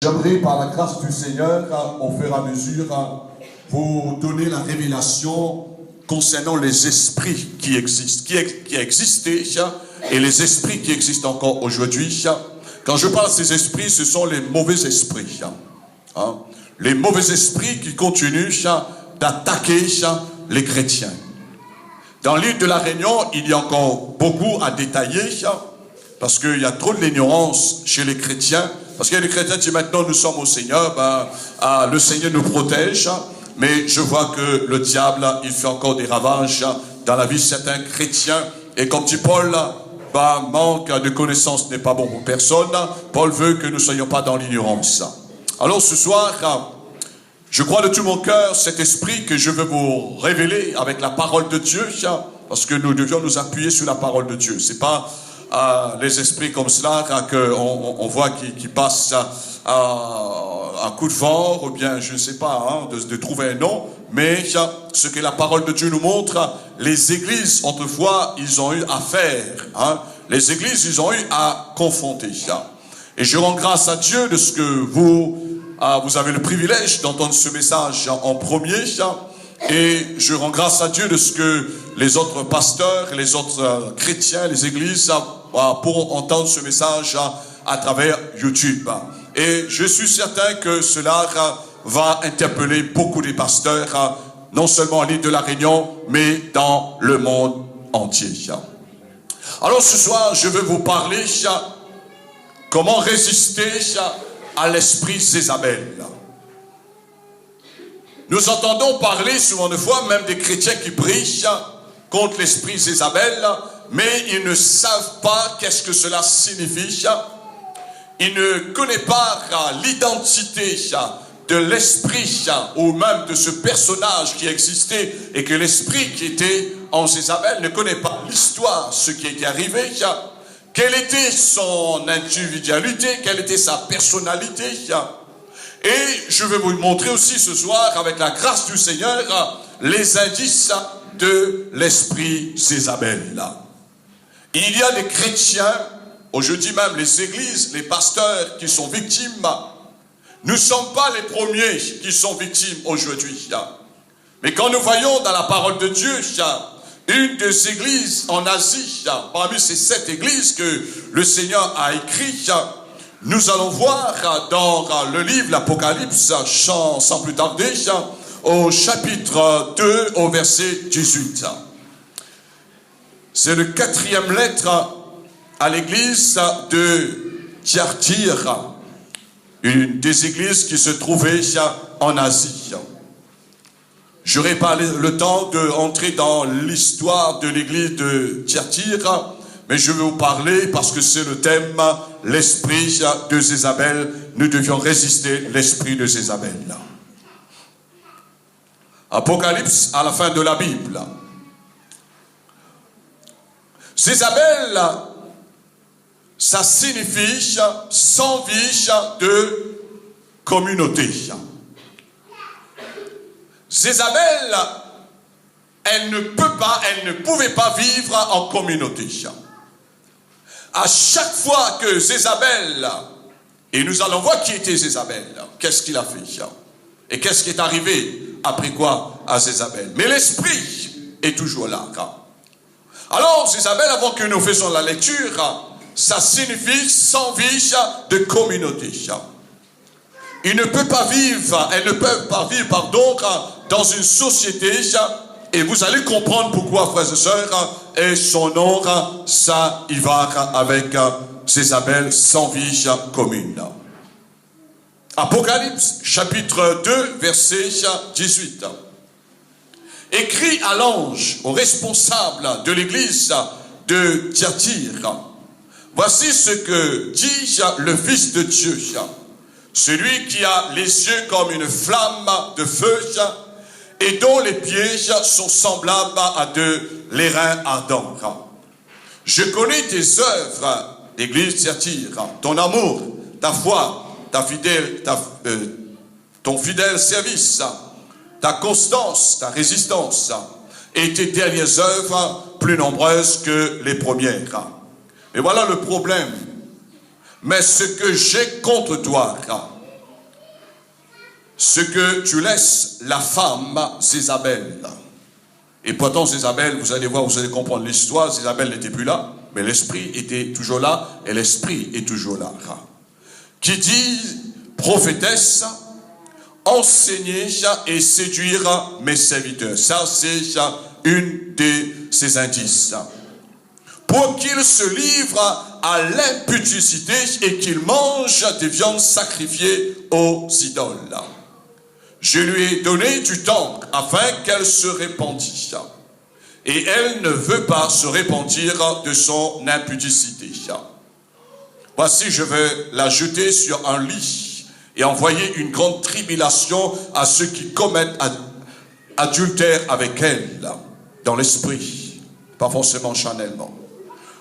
J'aimerais, par la grâce du Seigneur, au fur et à mesure, vous donner la révélation concernant les esprits qui existent, qui existaient, et les esprits qui existent encore aujourd'hui. Quand je parle de ces esprits, ce sont les mauvais esprits. Les mauvais esprits qui continuent d'attaquer les chrétiens. Dans l'île de la Réunion, il y a encore beaucoup à détailler, parce qu'il y a trop de l'ignorance chez les chrétiens. Parce que les chrétiens disent maintenant nous sommes au Seigneur, le Seigneur nous protège, mais je vois que le diable, il fait encore des ravages dans la vie de certains chrétiens. Et comme dit Paul, manque de connaissance n'est pas bon pour personne. Paul veut que nous ne soyons pas dans l'ignorance. Alors ce soir, je crois de tout mon cœur cet esprit que je veux vous révéler avec la parole de Dieu, parce que nous devions nous appuyer sur la parole de Dieu. C'est pas les esprits comme cela qu'on voit qui passent un coup de vent, ou bien je ne sais pas, de trouver un nom, mais ce que la parole de Dieu nous montre, les églises autrefois ils ont eu à faire, les églises ils ont eu à confronter. Et je rends grâce à Dieu de ce que vous avez le privilège d'entendre ce message en premier, et je rends grâce à Dieu de ce que les autres pasteurs, les autres chrétiens, les églises pourront entendre ce message à travers YouTube. Et je suis certain que cela va interpeller beaucoup de pasteurs, non seulement à l'île de la Réunion, mais dans le monde entier. Alors ce soir, je vais vous parler comment résister à l'esprit Jézabel. Nous entendons parler souvent de fois, même des chrétiens qui prient contre l'esprit Jézabel, mais ils ne savent pas qu'est-ce que cela signifie. Ils ne connaissent pas l'identité de l'esprit ou même de ce personnage qui existait et que l'esprit qui était en Jézabel ne connaît pas l'histoire, ce qui est arrivé, quelle était son individualité, quelle était sa personnalité. Et je vais vous montrer aussi ce soir, avec la grâce du Seigneur, les indices de l'esprit Jézabel. Il y a des chrétiens, aujourd'hui même les églises, les pasteurs qui sont victimes. Nous ne sommes pas les premiers qui sont victimes aujourd'hui. Mais quand nous voyons dans la parole de Dieu, une des églises en Asie, parmi ces 7 églises que le Seigneur a écrites, nous allons voir dans le livre l'Apocalypse, sans plus tarder, au chapitre 2, au verset 18. C'est le 4e lettre à l'église de Thyatire, une des églises qui se trouvait en Asie. Je n'aurai pas le temps d'entrer dans l'histoire de l'église de Thyatire, mais je vais vous parler parce que c'est le thème, l'esprit de Jézabel. Nous devions résister l'esprit de Jézabel. Apocalypse à la fin de la Bible. Jézabel, ça signifie sans vie de communauté. Jézabel, elle ne pouvait pas vivre en communauté. À chaque fois que Jézabel, et nous allons voir qui était Jézabel, qu'est-ce qu'il a fait, et qu'est-ce qui est arrivé après quoi à Jézabel. Mais l'esprit est toujours là. Alors Jézabel, avant que nous fassions la lecture, ça signifie sans vie de communauté. Elle ne peut pas vivre, dans une société, et vous allez comprendre pourquoi, frères et sœurs, et son nom, ça y va avec Jézabel, sans vie commune. Apocalypse, chapitre 2, verset 18. Écrit à l'ange, au responsable de l'église de Thyatire, voici ce que dit le Fils de Dieu, celui qui a les yeux comme une flamme de feu et dont les pieds sont semblables à de l'airain ardent. Je connais tes œuvres, l'église de Thyatire, ton amour, ta foi, ton fidèle service, ta constance, ta résistance, et tes dernières œuvres plus nombreuses que les premières. Et voilà le problème. Mais ce que j'ai contre toi, ce que tu laisses la femme Jézabel. Et pourtant Jézabel, vous allez voir, vous allez comprendre l'histoire, Jézabel n'était plus là, mais l'esprit était toujours là, et l'esprit est toujours là. Qui dit prophétesse, enseigner et séduire mes serviteurs. Ça, c'est une de ces indices. Pour qu'ils se livrent à l'impudicité et qu'ils mangent des viandes sacrifiées aux idoles. Je lui ai donné du temps afin qu'elle se répandît. Et elle ne veut pas se repentir de son impudicité. Voici, je vais la jeter sur un lit et envoyer une grande tribulation à ceux qui commettent adultère avec elle, dans l'esprit, pas forcément charnellement.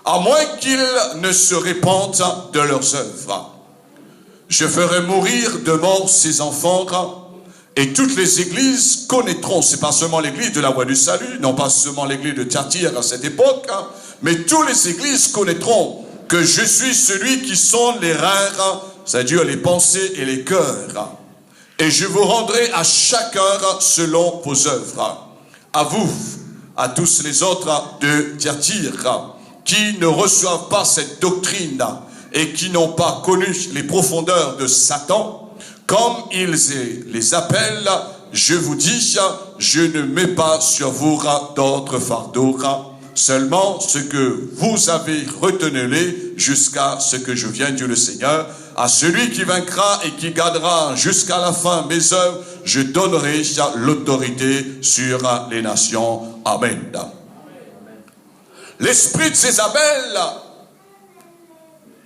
À moins qu'ils ne se répandent de leurs œuvres. Je ferai mourir de mort ces enfants, et toutes les églises connaîtront, c'est pas seulement l'église de la Voie du Salut, non pas seulement l'église de Thyatire à cette époque, mais toutes les églises connaîtront que je suis celui qui sonde les reins, c'est-à-dire les pensées et les cœurs. Et je vous rendrai à chacun selon vos œuvres. À vous, à tous les autres de Thyatire, qui ne reçoivent pas cette doctrine et qui n'ont pas connu les profondeurs de Satan, comme ils les appellent, je vous dis, je ne mets pas sur vous d'autres fardeaux, seulement ce que vous avez, retenez-les jusqu'à ce que je vienne, Dieu le Seigneur. À celui qui vaincra et qui gardera jusqu'à la fin mes œuvres, je donnerai l'autorité sur les nations. Amen. L'esprit de Jézabel,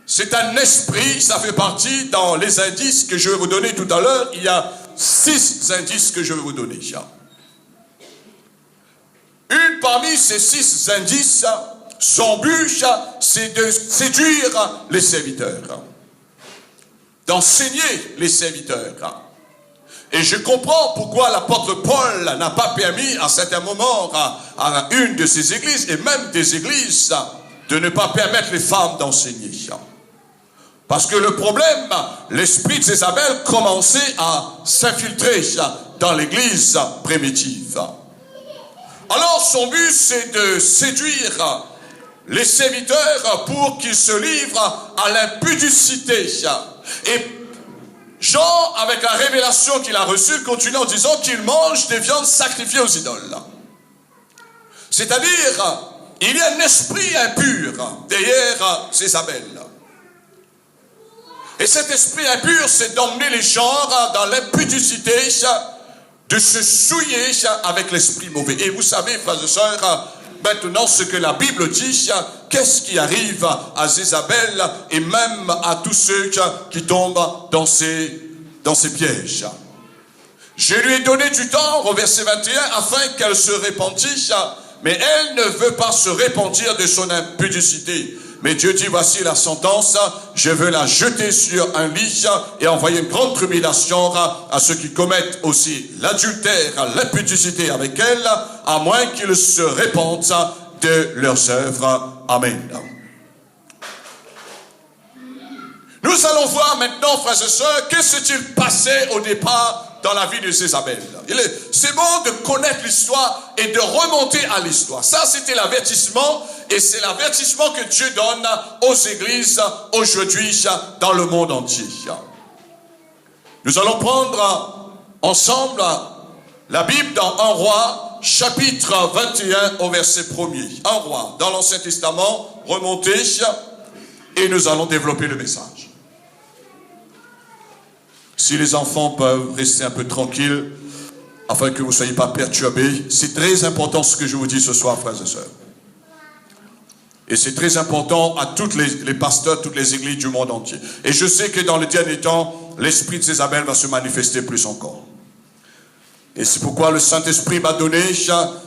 c'est un esprit, ça fait partie dans les indices que je vais vous donner tout à l'heure. Il y a 6 indices que je vais vous donner. Une parmi ces 6 indices, son but, c'est de séduire les serviteurs, d'enseigner les serviteurs. Et je comprends pourquoi l'apôtre Paul n'a pas permis à certains moments à une de ces églises, et même des églises, de ne pas permettre les femmes d'enseigner. Parce que le problème, l'esprit de Jézabel commençait à s'infiltrer dans l'église primitive. Alors son but, c'est de séduire les serviteurs pour qu'ils se livrent à l'impudicité. Et Jean, avec la révélation qu'il a reçue, continue en disant qu'il mange des viandes sacrifiées aux idoles. C'est-à-dire, il y a un esprit impur derrière Jézabel. Et cet esprit impur, c'est d'emmener les gens dans l'impudicité, de se souiller avec l'esprit mauvais. Et vous savez, frères et sœurs, maintenant ce que la Bible dit, qu'est-ce qui arrive à Jézabel et même à tous ceux qui tombent dans ces pièges. Je lui ai donné du temps, au verset 21, afin qu'elle se répandisse, mais elle ne veut pas se repentir de son impudicité. Mais Dieu dit, voici la sentence, je veux la jeter sur un lit et envoyer une grande tribulation à ceux qui commettent aussi l'adultère, l'impudicité avec elle, à moins qu'ils se répandent de leurs œuvres. Amen. Nous allons voir maintenant, frères et sœurs, que s'est-il passé au départ dans la vie de Jézabel. C'est bon de connaître l'histoire et de remonter à l'histoire. Ça, c'était l'avertissement, et c'est l'avertissement que Dieu donne aux églises aujourd'hui dans le monde entier. Nous allons prendre ensemble la Bible dans 1 Roi, chapitre 21 au verset 1er. 1 Roi, dans l'Ancien Testament, remontez, et nous allons développer le message. Si les enfants peuvent rester un peu tranquilles, afin que vous ne soyez pas perturbés, c'est très important ce que je vous dis ce soir, frères et sœurs. Et c'est très important à tous les pasteurs, toutes les églises du monde entier. Et je sais que dans le dernier temps, l'esprit de Jézabel va se manifester plus encore. Et c'est pourquoi le Saint-Esprit m'a donné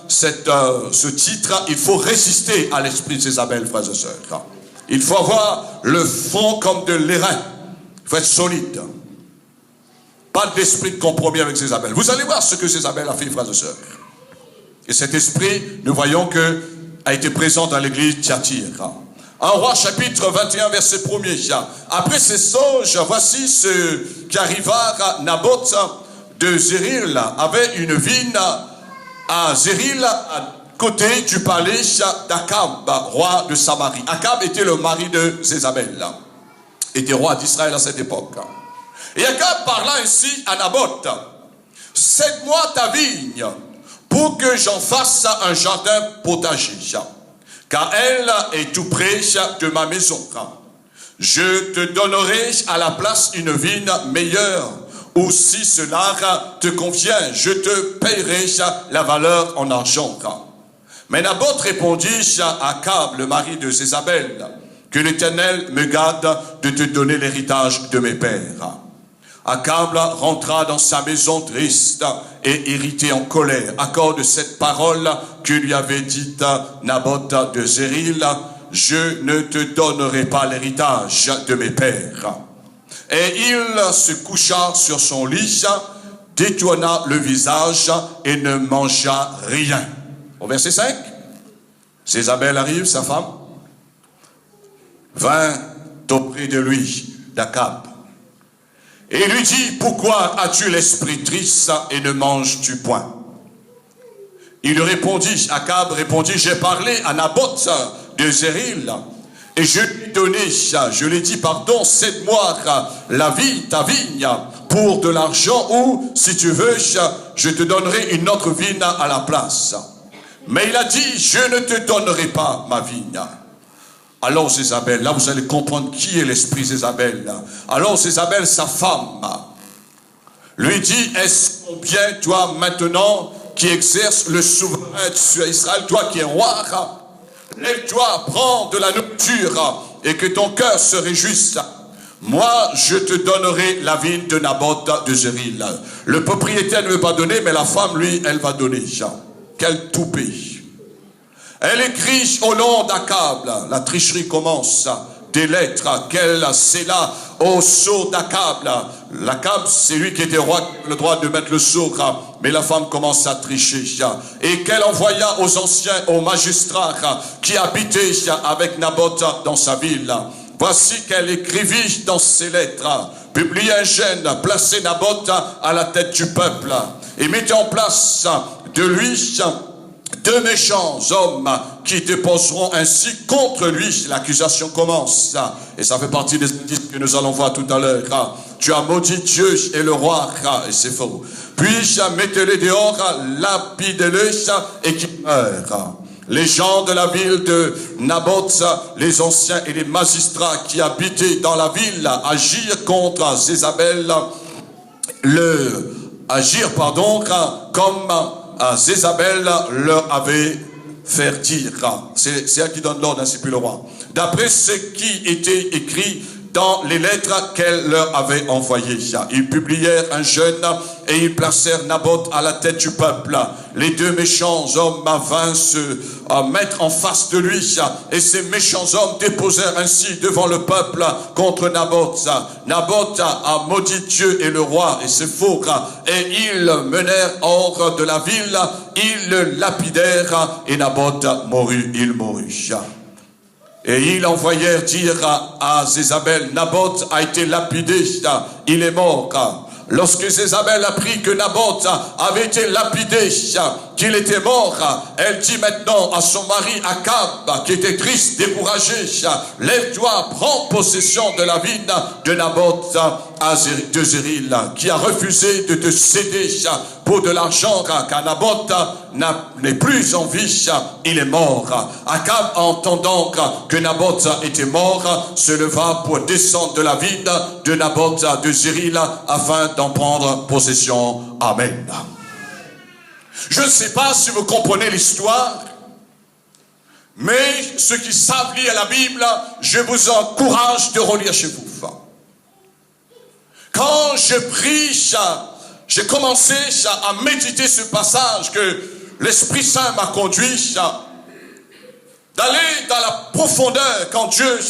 ce titre, il faut résister à l'esprit de Jézabel, frères et sœurs. Il faut avoir le front comme de l'airain. Il faut être solide. Pas d'esprit de compromis avec Jézabel. Vous allez voir ce que Jézabel a fait, frères et sœurs. Et cet esprit, nous voyons que a été présent dans l'église Thyatire. 1 Roi chapitre 21 verset 1er. Après ces songes, voici ce qui arriva à Naboth de Zéril avait une vigne à Zéril, à côté du palais d'Akab, roi de Samarie. Akab était le mari de Jézabel, était roi d'Israël à cette époque. Et Akab parla ainsi à Naboth: cède-moi ta vigne pour que j'en fasse un jardin potager, car elle est tout près de ma maison. Je te donnerai à la place une vigne meilleure, ou si cela te convient, je te paierai la valeur en argent. Mais Naboth répondit à Akab, le mari de Jézabel: que l'Éternel me garde de te donner l'héritage de mes pères. Akab rentra dans sa maison triste et irrité en colère à cause de cette parole que lui avait dite Naboth de Zéril: je ne te donnerai pas l'héritage de mes pères. Et il se coucha sur son lit, détourna le visage et ne mangea rien. Au verset 5, Jézabel arrive, sa femme, vint auprès de lui, d'Akab, et lui dit: pourquoi as-tu l'esprit triste et ne manges-tu point? Il lui répondit, Akab répondit: j'ai parlé à Naboth de Zéril, et je lui ai donné, je lui ai dit: pardon, cède-moi ta vigne pour de l'argent, ou si tu veux, je te donnerai une autre vigne à la place. Mais il a dit: je ne te donnerai pas ma vigne. Alors Jézabel, là vous allez comprendre qui est l'esprit Jézabel. Alors Jézabel, sa femme, lui dit: est-ce bien toi maintenant qui exerces le souverain sur Israël, toi qui es roi, lève-toi, prends de la nourriture et que ton cœur se réjouisse. Moi, je te donnerai la vigne de Naboth de Zéril. Le propriétaire ne veut pas donner, mais la femme, lui, elle va donner. Quelle toupée. Elle écrit au nom d'Akab. La tricherie commence. Des lettres qu'elle scella au sceau d'Akab. L'Akab, c'est lui qui était roi, le droit de mettre le sceau. Mais la femme commence à tricher. Et qu'elle envoya aux anciens, aux magistrats qui habitaient avec Naboth dans sa ville. Voici qu'elle écrivit dans ses lettres: publiez un gène, placez Naboth à la tête du peuple, et mettez en place de lui 2 méchants hommes qui déposeront ainsi contre lui. L'accusation commence, et ça fait partie des indices que nous allons voir tout à l'heure. Tu as maudit Dieu et le roi, et c'est faux. Puis mettez-les dehors, lapidez-les et qu'ils meurent. Les gens de la ville de Naboth, les anciens et les magistrats qui habitaient dans la ville, agirent contre Jézabel, comme Jézabel leur avait fait dire. C'est elle qui donne l'ordre, ainsi puis le roi. D'après ce qui était écrit dans les lettres qu'elle leur avait envoyées. Ils publièrent un jeûne et ils placèrent Naboth à la tête du peuple. Les 2 méchants hommes vinrent se mettre en face de lui, et ces méchants hommes déposèrent ainsi devant le peuple contre Naboth. Naboth a maudit Dieu et le roi, et c'est faux, et ils menèrent hors de la ville, ils le lapidèrent, et Naboth mourut, il mourut. Et ils envoyèrent dire à Jézabel: Naboth a été lapidé, il est mort. Lorsque Jézabel apprit que Naboth avait été lapidé, qu'il était mort, elle dit maintenant à son mari Akab, qui était triste, découragé: lève-toi, prends possession de la vigne de Naboth de Zéril, qui a refusé de te céder pour de l'argent, car Naboth n'est plus en vie, il est mort. Akab, entendant que Naboth était mort, se leva pour descendre de la vigne de Naboth de Zéril afin d'en prendre possession. Amen. Je ne sais pas si vous comprenez l'histoire, mais ceux qui savent lire la Bible, je vous encourage de relire chez vous. Quand je prie, j'ai commencé à méditer ce passage que l'Esprit Saint m'a conduit, d'aller dans la profondeur quand Dieu,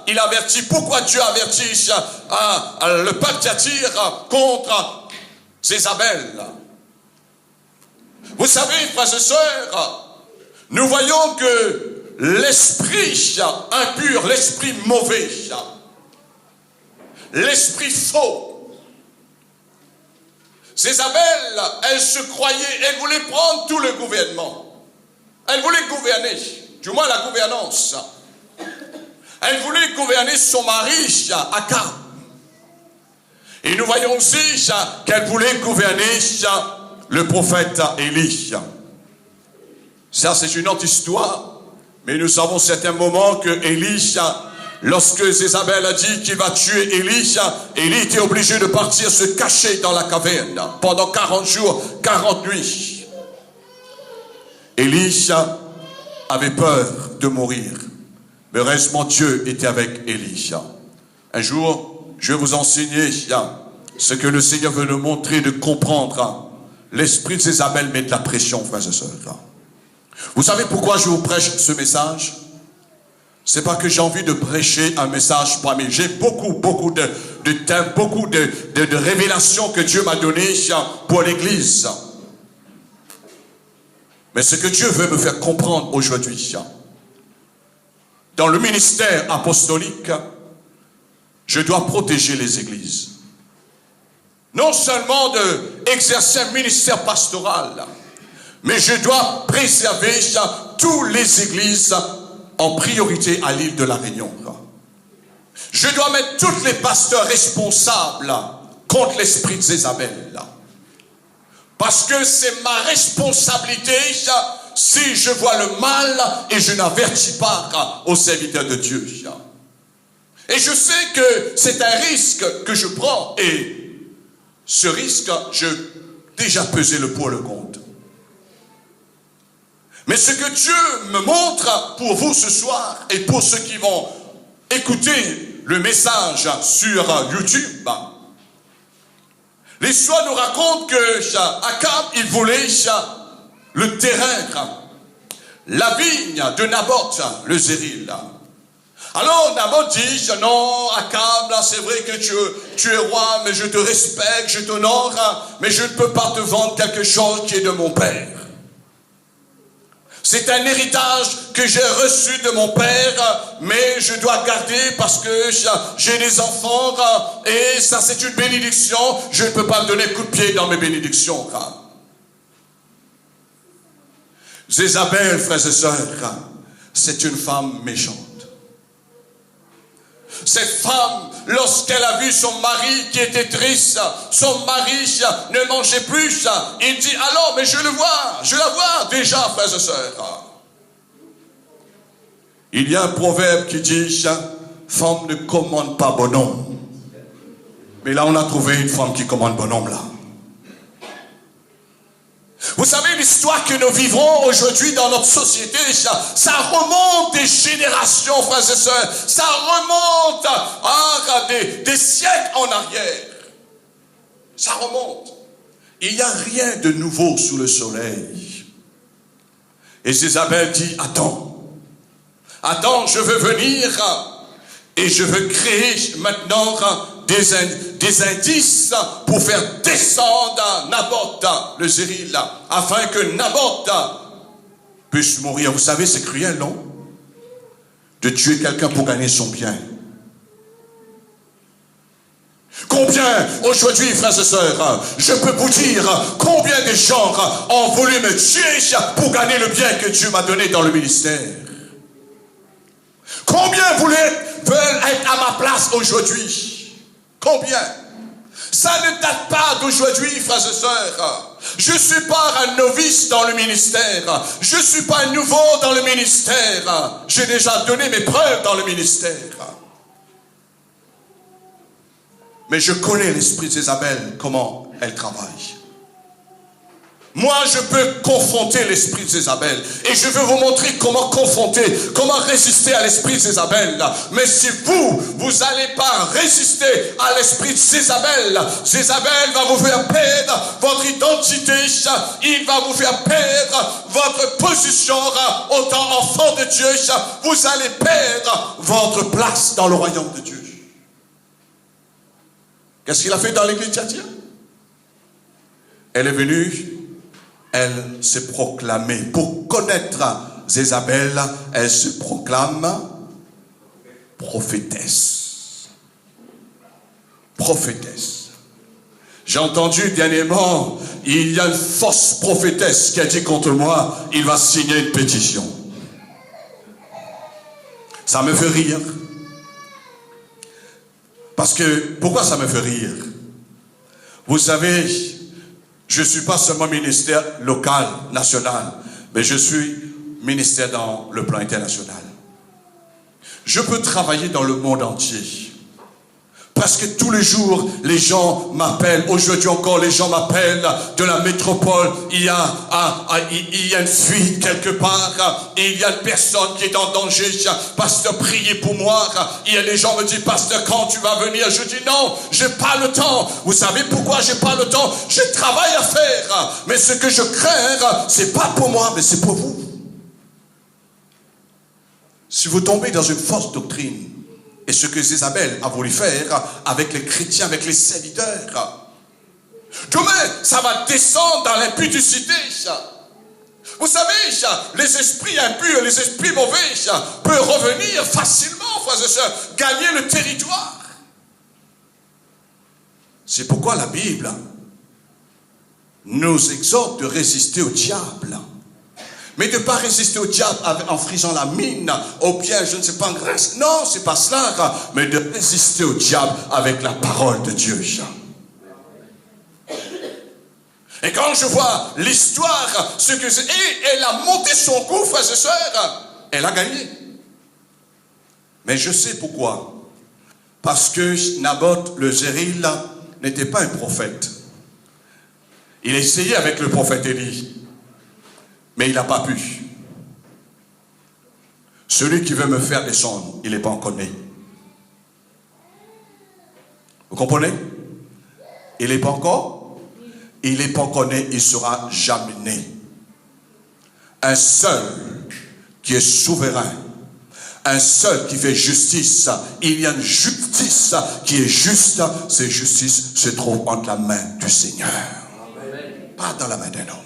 il avertit. Pourquoi Dieu avertit le peuple Thyatire contre Jézabel? Vous savez, frères et sœurs, nous voyons que l'esprit impur, l'esprit mauvais, l'esprit faux, Jézabel, elle se croyait, elle voulait prendre tout le gouvernement. Elle voulait gouverner, du moins la gouvernance. Elle voulait gouverner son mari, Akab. Et nous voyons aussi qu'elle voulait gouverner le prophète Élie. Ça, c'est une autre histoire. Mais nous savons certains moments que Élie, lorsque Jézabel a dit qu'il va tuer Élie, Élie était obligé de partir se cacher dans la caverne pendant 40 jours, 40 nuits. Élie avait peur de mourir. Mais heureusement, Dieu était avec Élie. Un jour, je vais vous enseigner ce que le Seigneur veut nous montrer, de comprendre. L'esprit de Jézabel met de la pression, frères et sœurs. Vous savez pourquoi je vous prêche ce message? C'est pas que j'ai envie de prêcher un message parmi. J'ai beaucoup de thèmes, beaucoup de révélations que Dieu m'a données pour l'Église. Mais ce que Dieu veut me faire comprendre aujourd'hui, dans le ministère apostolique, je dois protéger les églises. Non seulement d'exercer un ministère pastoral, mais je dois préserver toutes les églises en priorité à l'île de la Réunion. Je dois mettre tous les pasteurs responsables contre l'esprit de Jézabel. Parce que c'est ma responsabilité si je vois le mal et je n'avertis pas aux serviteurs de Dieu. Et je sais que c'est un risque que je prends. Et ce risque, j'ai déjà pesé le pour le contre. Mais ce que Dieu me montre pour vous ce soir et pour ceux qui vont écouter le message sur YouTube, l'histoire nous raconte que Akab, il voulait le terrain, la vigne de Naboth, le Zéril. Alors Naboth dit, non Akab, là c'est vrai que tu es roi, mais je te respecte, je t'honore, mais je ne peux pas te vendre quelque chose qui est de mon père. C'est un héritage que j'ai reçu de mon père, mais je dois garder parce que j'ai des enfants et ça c'est une bénédiction. Je ne peux pas me donner coup de pied dans mes bénédictions. Jézabel, frères et sœurs, c'est une femme méchante. Cette femme, lorsqu'elle a vu son mari qui était triste, son mari ne mangeait plus, il dit, alors, mais je la vois déjà, frères et sœurs. Il y a un proverbe qui dit, femme ne commande pas bonhomme. Mais là, on a trouvé une femme qui commande bonhomme, là. Vous savez, l'histoire que nous vivrons aujourd'hui dans notre société, ça remonte des générations, frères et sœurs. Ça remonte à des siècles en arrière. Ça remonte. Il n'y a rien de nouveau sous le soleil. Et Jézabel dit, attends, je veux venir et je veux créer maintenant des indices pour faire descendre Naboth, le Zéril, afin que Naboth puisse mourir. Vous savez, c'est cruel, non? De tuer quelqu'un pour gagner son bien. Combien, aujourd'hui, frères et sœurs, je peux vous dire combien de gens ont voulu me tuer pour gagner le bien que Dieu m'a donné dans le ministère. Combien veulent être à ma place aujourd'hui? Combien? Ça ne date pas d'aujourd'hui, frères et sœurs. Je ne suis pas un novice dans le ministère. Je ne suis pas un nouveau dans le ministère. J'ai déjà donné mes preuves dans le ministère. Mais je connais l'esprit d'Isabelle, comment elle travaille. Moi, je peux confronter l'esprit d'Isabelle. Et je veux vous montrer comment confronter, comment résister à l'esprit d'Isabelle. Mais si vous n'allez pas résister à l'esprit d'Isabelle, Jézabel va vous faire perdre votre identité. Il va vous faire perdre votre position en tant qu'enfant de Dieu. Vous allez perdre votre place dans le royaume de Dieu. Qu'est-ce qu'il a fait dans l'église Thyatire? Elle est venue. Elle s'est proclamée. Pour connaître Jézabel, elle se proclame prophétesse. Prophétesse. J'ai entendu dernièrement, il y a une fausse prophétesse qui a dit contre moi, il va signer une pétition. Ça me fait rire. Parce que, pourquoi ça me fait rire? Vous savez, je ne suis pas seulement ministère local, national, mais je suis ministère dans le plan international. Je peux travailler dans le monde entier. Parce que tous les jours, les gens m'appellent. Aujourd'hui encore, les gens m'appellent de la métropole. Il y a une fuite quelque part. Et il y a une personne qui est en danger. Pasteur, priez pour moi. Il y a des gens qui me disent, pasteur, quand tu vas venir? Je dis non, j'ai pas le temps. Vous savez pourquoi j'ai pas le temps? J'ai travail à faire. Mais ce que je crains, c'est pas pour moi, mais c'est pour vous. Si vous tombez dans une fausse doctrine, et ce que Jézabel a voulu faire avec les chrétiens, avec les serviteurs, demain, ça va descendre dans l'impudicité. Vous savez, les esprits impurs, les esprits mauvais peuvent revenir facilement, frères et sœurs, gagner le territoire. C'est pourquoi la Bible nous exhorte de résister au diable. Mais de ne pas résister au diable en frisant la mine, au piège, je ne sais pas, en grâce. Non, c'est pas cela. Mais de résister au diable avec la parole de Dieu. Et quand je vois l'histoire, ce que c'est, et elle a monté son coup, frères et sœurs, elle a gagné. Mais je sais pourquoi. Parce que Naboth, le Jéril, n'était pas un prophète. Il a essayé avec le prophète Élie. Mais il n'a pas pu. Celui qui veut me faire descendre, il n'est pas encore né. Vous comprenez? Il n'est pas encore? Il n'est pas encore né, il ne sera jamais né. Un seul qui est souverain, un seul qui fait justice, il y a une justice qui est juste, cette justice se trouve entre la main du Seigneur. Pas dans la main d'un homme.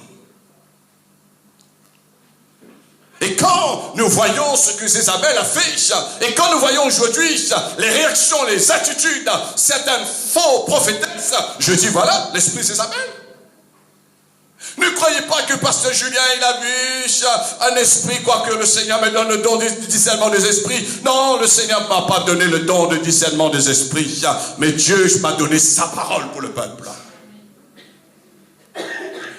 Et quand nous voyons ce que Jézabel a fait, et quand nous voyons aujourd'hui les réactions, les attitudes, certaines faux prophétesses, je dis voilà, l'esprit Jézabel. Ne croyez pas que pasteur Julien, il a vu un esprit, quoique le Seigneur me donne le don du discernement des esprits. Non, le Seigneur ne m'a pas donné le don de discernement des esprits, mais Dieu m'a donné sa parole pour le peuple.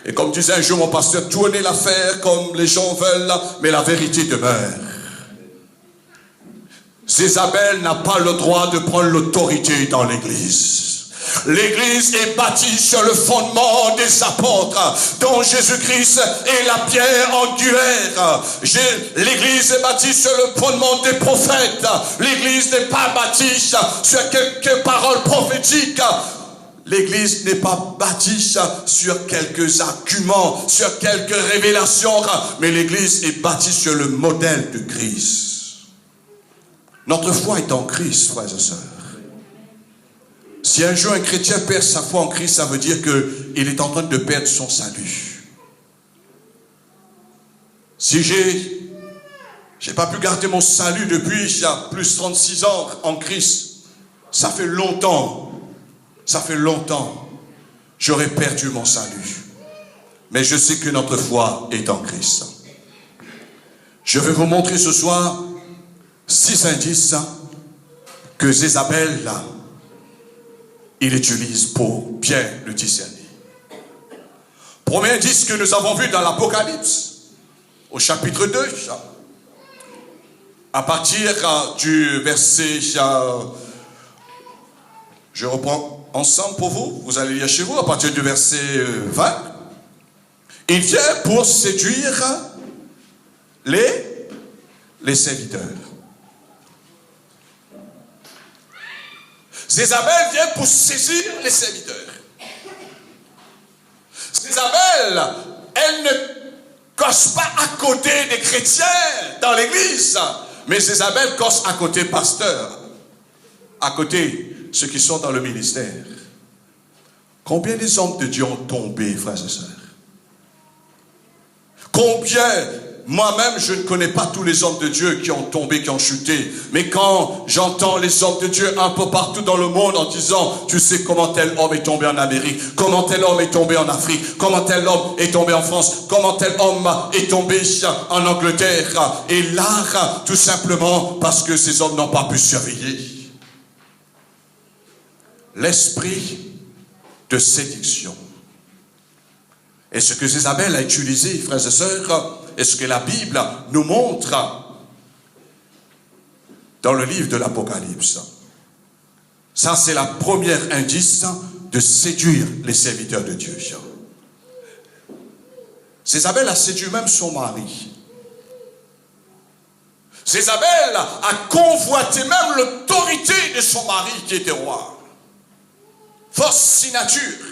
Et comme disait un jour mon pasteur, tournez l'affaire comme les gens veulent, mais la vérité demeure. Jézabel n'a pas le droit de prendre l'autorité dans l'église. L'église est bâtie sur le fondement des apôtres, dont Jésus-Christ est la pierre angulaire. L'église est bâtie sur le fondement des prophètes. L'église n'est pas bâtie sur quelques paroles prophétiques. L'église n'est pas bâtie sur quelques arguments, sur quelques révélations, mais l'église est bâtie sur le modèle de Christ. Notre foi est en Christ, frères et sœurs. Si un jour un chrétien perd sa foi en Christ, ça veut dire qu'il est en train de perdre son salut. Si j'ai pas pu garder mon salut depuis il y a plus de 36 ans en Christ, ça fait longtemps. Ça fait longtemps, j'aurais perdu mon salut. Mais je sais que notre foi est en Christ. Je vais vous montrer ce soir 6 indices que Jézabel, il utilise pour bien le discerner. Premier indice que nous avons vu dans l'Apocalypse, au chapitre 2, à partir du verset, je reprends ensemble pour vous, vous allez lire chez vous à partir du verset 20. Il vient pour séduire les serviteurs. Jézabel vient pour saisir les serviteurs. Jézabel, elle ne coche pas à côté des chrétiens dans l'église, mais Jézabel coche à côté pasteur, à côté ceux qui sont dans le ministère. Combien des hommes de Dieu ont tombé, frères et sœurs? Combien Moi-même, je ne connais pas tous les hommes de Dieu qui ont tombé, qui ont chuté. Mais quand j'entends les hommes de Dieu un peu partout dans le monde en disant, tu sais comment tel homme est tombé en Amérique, comment tel homme est tombé en Afrique, comment tel homme est tombé en France, comment tel homme est tombé en Angleterre. Et là, tout simplement parce que ces hommes n'ont pas pu surveiller l'esprit de séduction. Et ce que Jézabel a utilisé, frères et sœurs, et ce que la Bible nous montre dans le livre de l'Apocalypse. Ça, c'est la première indice de séduire les serviteurs de Dieu. Jézabel a séduit même son mari. Jézabel a convoité même l'autorité de son mari qui était roi. Force si nature.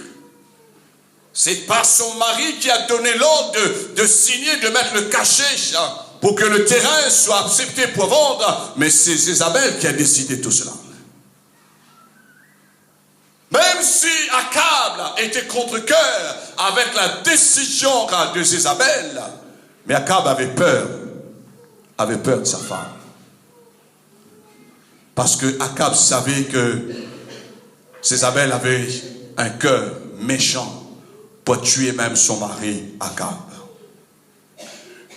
C'est par son mari qui a donné l'ordre de signer, de mettre le cachet pour que le terrain soit accepté pour vendre. Mais c'est Jézabel qui a décidé tout cela. Même si Akab était contre-cœur avec la décision de Jézabel, mais Akab avait peur de sa femme. Parce que Akab savait que Jézabel avait un cœur méchant pour tuer même son mari, Akab.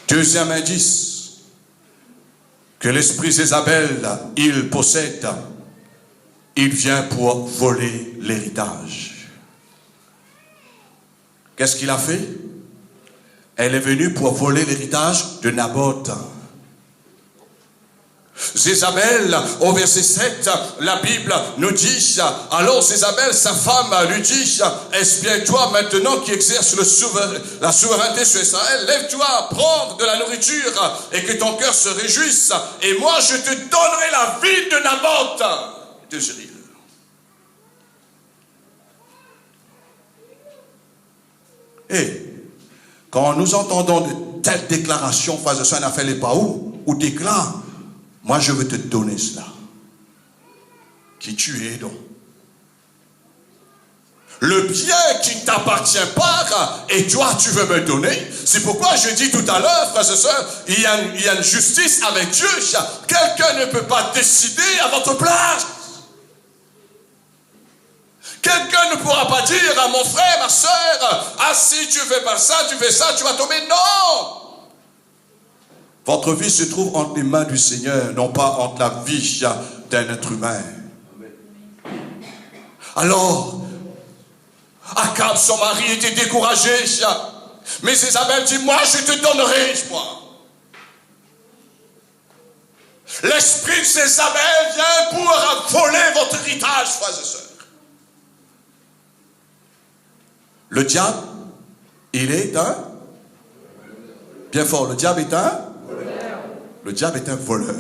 Deuxième indice, que l'esprit Jézabel, il possède, il vient pour voler l'héritage. Qu'est-ce qu'il a fait? Elle est venue pour voler l'héritage de Naboth. Jézabel, au verset 7, la Bible nous dit, alors Jézabel, sa femme, lui dit, est-ce bien toi maintenant qui exerces la souveraineté sur Israël, lève-toi, prends de la nourriture et que ton cœur se réjouisse, et moi je te donnerai la vie de Naboth de Jériel. Et quand nous entendons de telles déclarations, frères et sœurs, on a fait les pas où déclare, moi, je veux te donner cela. Qui tu es donc? Le bien qui ne t'appartient pas, et toi, tu veux me donner. C'est pourquoi je dis tout à l'heure, frères et sœurs, il y a une justice avec Dieu. Quelqu'un ne peut pas décider à votre place. Quelqu'un ne pourra pas dire à mon frère, ma sœur, ah si tu fais pas ça, tu fais ça, tu vas tomber. Non! Votre vie se trouve entre les mains du Seigneur, non pas entre la vie d'un être humain. Alors, Akab, son mari, était découragé. Mais Jézabel dit, moi, je te donnerai, moi. L'esprit de Jézabel vient pour voler votre héritage, frères et sœurs. Le diable, il est un... Bien fort, le diable est un... Le diable est un voleur.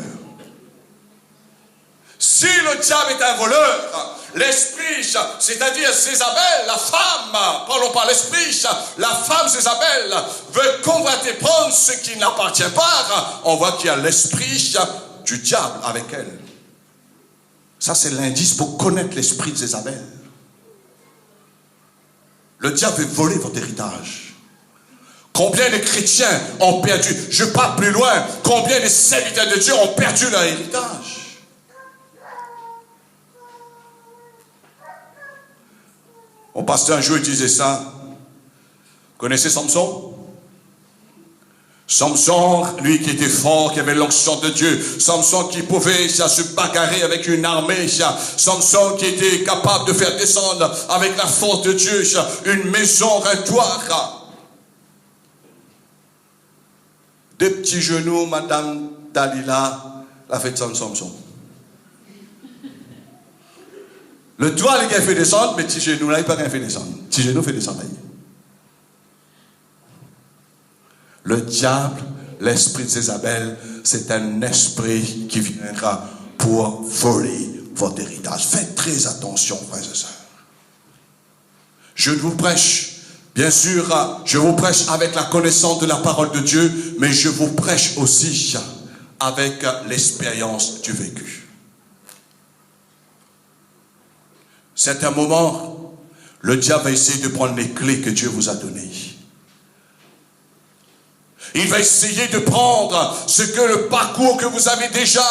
Si le diable est un voleur, l'esprit, c'est-à-dire Jézabel, la femme, parlons pas l'esprit, la femme Jézabel veut convoiter, prendre ce qui n'appartient pas. On voit qu'il y a l'esprit du diable avec elle. Ça, c'est l'indice pour connaître l'esprit de Jézabel. Le diable veut voler votre héritage. Combien de chrétiens ont perdu, je parle plus loin, combien de serviteurs de Dieu ont perdu leur héritage? Mon pasteur un jour disait ça. Vous connaissez Samson? Samson, lui qui était fort, qui avait l'onction de Dieu. Samson qui pouvait se bagarrer avec une armée. Samson qui était capable de faire descendre avec la force de Dieu une maison, un toit. Deux petits genoux, Madame Dalila, la fête de Samson. Le toit, il a fait descendre, mais petit genou, là, il n'a pas rien fait descendre. Petit genou fait descendre. Le diable, l'esprit de Jézabel, c'est un esprit qui viendra pour voler votre héritage. Faites très attention, frères et sœurs. Je vous prêche. Bien sûr, je vous prêche avec la connaissance de la parole de Dieu, mais je vous prêche aussi avec l'expérience du vécu. C'est un moment, le diable va essayer de prendre les clés que Dieu vous a données. Il va essayer de prendre ce que le parcours que vous avez déjà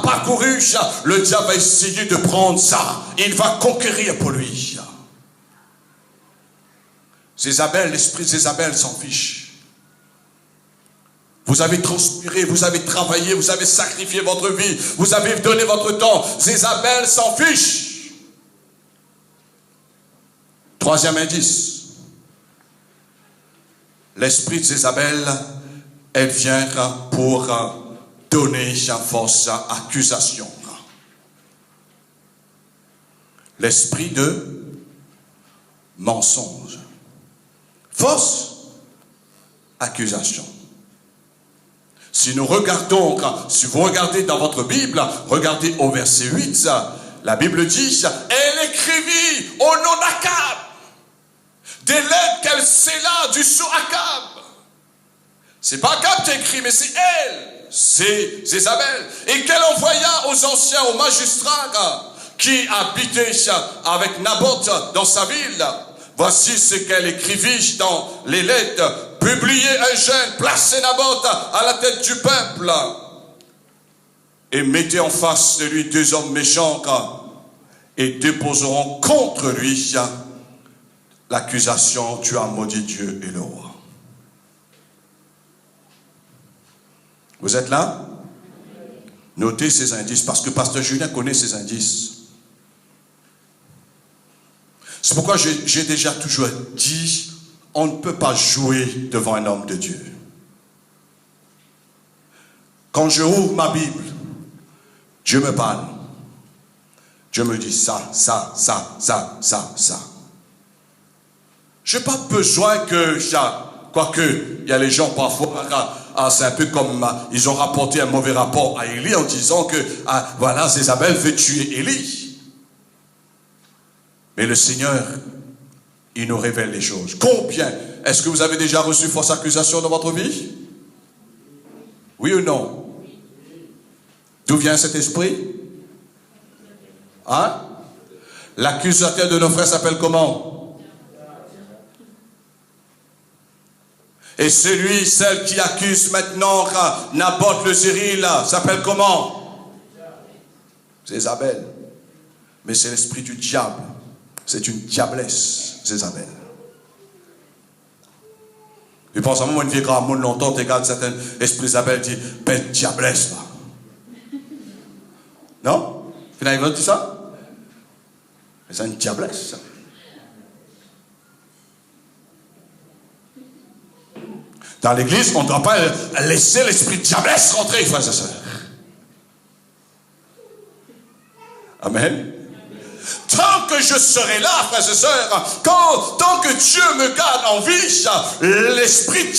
parcouru. Le diable va essayer de prendre ça. Il va conquérir pour lui. Jézabel, l'esprit de Jézabel s'en fiche. Vous avez transpiré, vous avez travaillé, vous avez sacrifié votre vie, vous avez donné votre temps. Jézabel s'en fiche. Troisième indice. L'esprit de Jézabel, elle vient pour donner force à accusation. L'esprit de mensonge. Fausse accusation. Si nous regardons, si vous regardez dans votre Bible, regardez au verset 8, la Bible dit, elle écrivit au nom d'Akab des lettres qu'elle scella du sceau Akab. C'est pas Akab qui a écrit, mais c'est elle, c'est Jézabel. Et qu'elle envoya aux anciens, aux magistrats qui habitaient avec Naboth dans sa ville. Voici ce qu'elle écrivit dans les lettres. Publiez un jeune, placez Naboth à la tête du peuple. Et mettez en face de lui 2 hommes méchants et déposeront contre lui l'accusation, tu as maudit Dieu et le roi. Vous êtes là? Notez ces indices, parce que Pasteur Julien connaît ces indices. C'est pourquoi j'ai déjà toujours dit, on ne peut pas jouer devant un homme de Dieu. Quand je ouvre ma Bible, Dieu me parle. Dieu me dit ça. Je n'ai pas besoin que, quoique, il y a les gens parfois, c'est un peu comme, ils ont rapporté un mauvais rapport à Élie en disant que, voilà, Jézabel veut tuer Élie. Mais le Seigneur, il nous révèle les choses. Combien? Est-ce que vous avez déjà reçu fausse accusation dans votre vie? Oui ou non? D'où vient cet esprit? Hein? L'accusateur de nos frères s'appelle comment? Et celle qui accuse maintenant Naboth le Zéril s'appelle comment? Jézabel. Mais c'est l'esprit du diable. C'est une diablesse, Jézabel. Je pense à moi, une vieille grande monde longtemps, tu regardes certains esprits Jézabel, dit, bête diablesse, là. Non? Finalement, ils dit ça? Mais c'est une diablesse, ça. Dans l'église, on ne doit pas laisser l'esprit de diablesse rentrer, frères et sœurs. Amen. Tant que je serai là, frères et sœurs, tant que Dieu me garde en vie, l'esprit de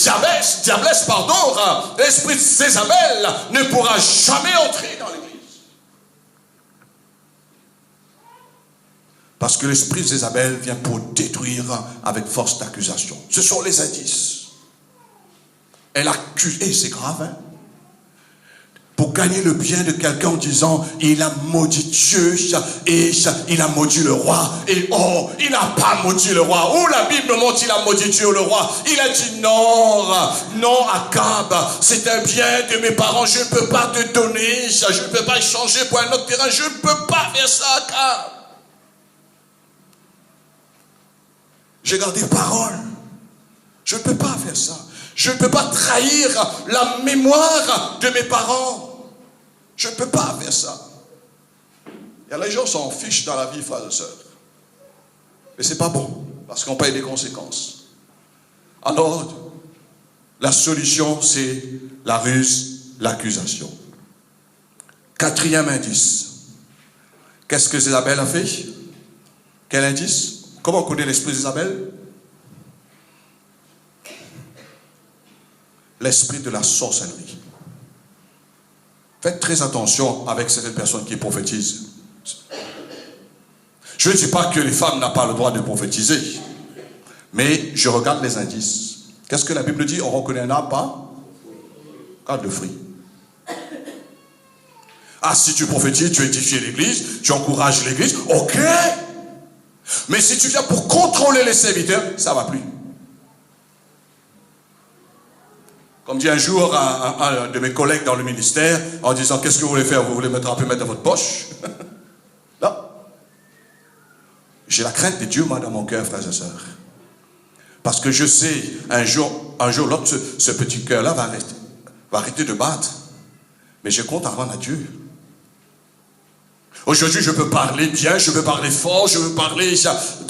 l'esprit de Jézabel ne pourra jamais entrer dans l'église. Parce que l'esprit de Jézabel vient pour détruire avec force d'accusation. Ce sont les indices. Elle accuse, et c'est grave, hein? Pour gagner le bien de quelqu'un en disant, il a maudit Dieu, et il a maudit le roi, et oh, il n'a pas maudit le roi. Où la Bible montre il a maudit Dieu ou le roi? Il a dit non, Akab, c'est un bien de mes parents, je ne peux pas te donner, je ne peux pas échanger pour un autre terrain, je ne peux pas faire ça, Akab. J'ai gardé parole. Je ne peux pas faire ça. Je ne peux pas trahir la mémoire de mes parents. Je ne peux pas faire ça. Et les gens s'en fichent dans la vie, frères et sœurs. Mais ce n'est pas bon, parce qu'on paye des conséquences. Alors, la solution, c'est la ruse, l'accusation. 4e indice. Qu'est-ce que Jézabel a fait? Quel indice? Comment on connaît l'esprit d'Isabelle? L'esprit de la sorcellerie. Faites très attention avec certaines personnes qui prophétisent. Je ne dis pas que les femmes n'ont pas le droit de prophétiser, mais je regarde les indices. Qu'est-ce que la Bible dit? On reconnaît un arbre par le fruit. Ah, si tu prophétises, tu édifies l'église, tu encourages l'église, ok. Mais si tu viens pour contrôler les serviteurs, ça ne va plus. Comme dit un jour un de mes collègues dans le ministère, en disant, qu'est-ce que vous voulez faire? Vous voulez mettre un peu mettre dans votre poche? Non. J'ai la crainte de Dieu, moi, dans mon cœur, frères et sœurs. Parce que je sais, un jour l'autre, ce petit cœur-là va arrêter de battre. Mais je compte à rendre à Dieu. Aujourd'hui, je peux parler bien, je peux parler fort, je peux parler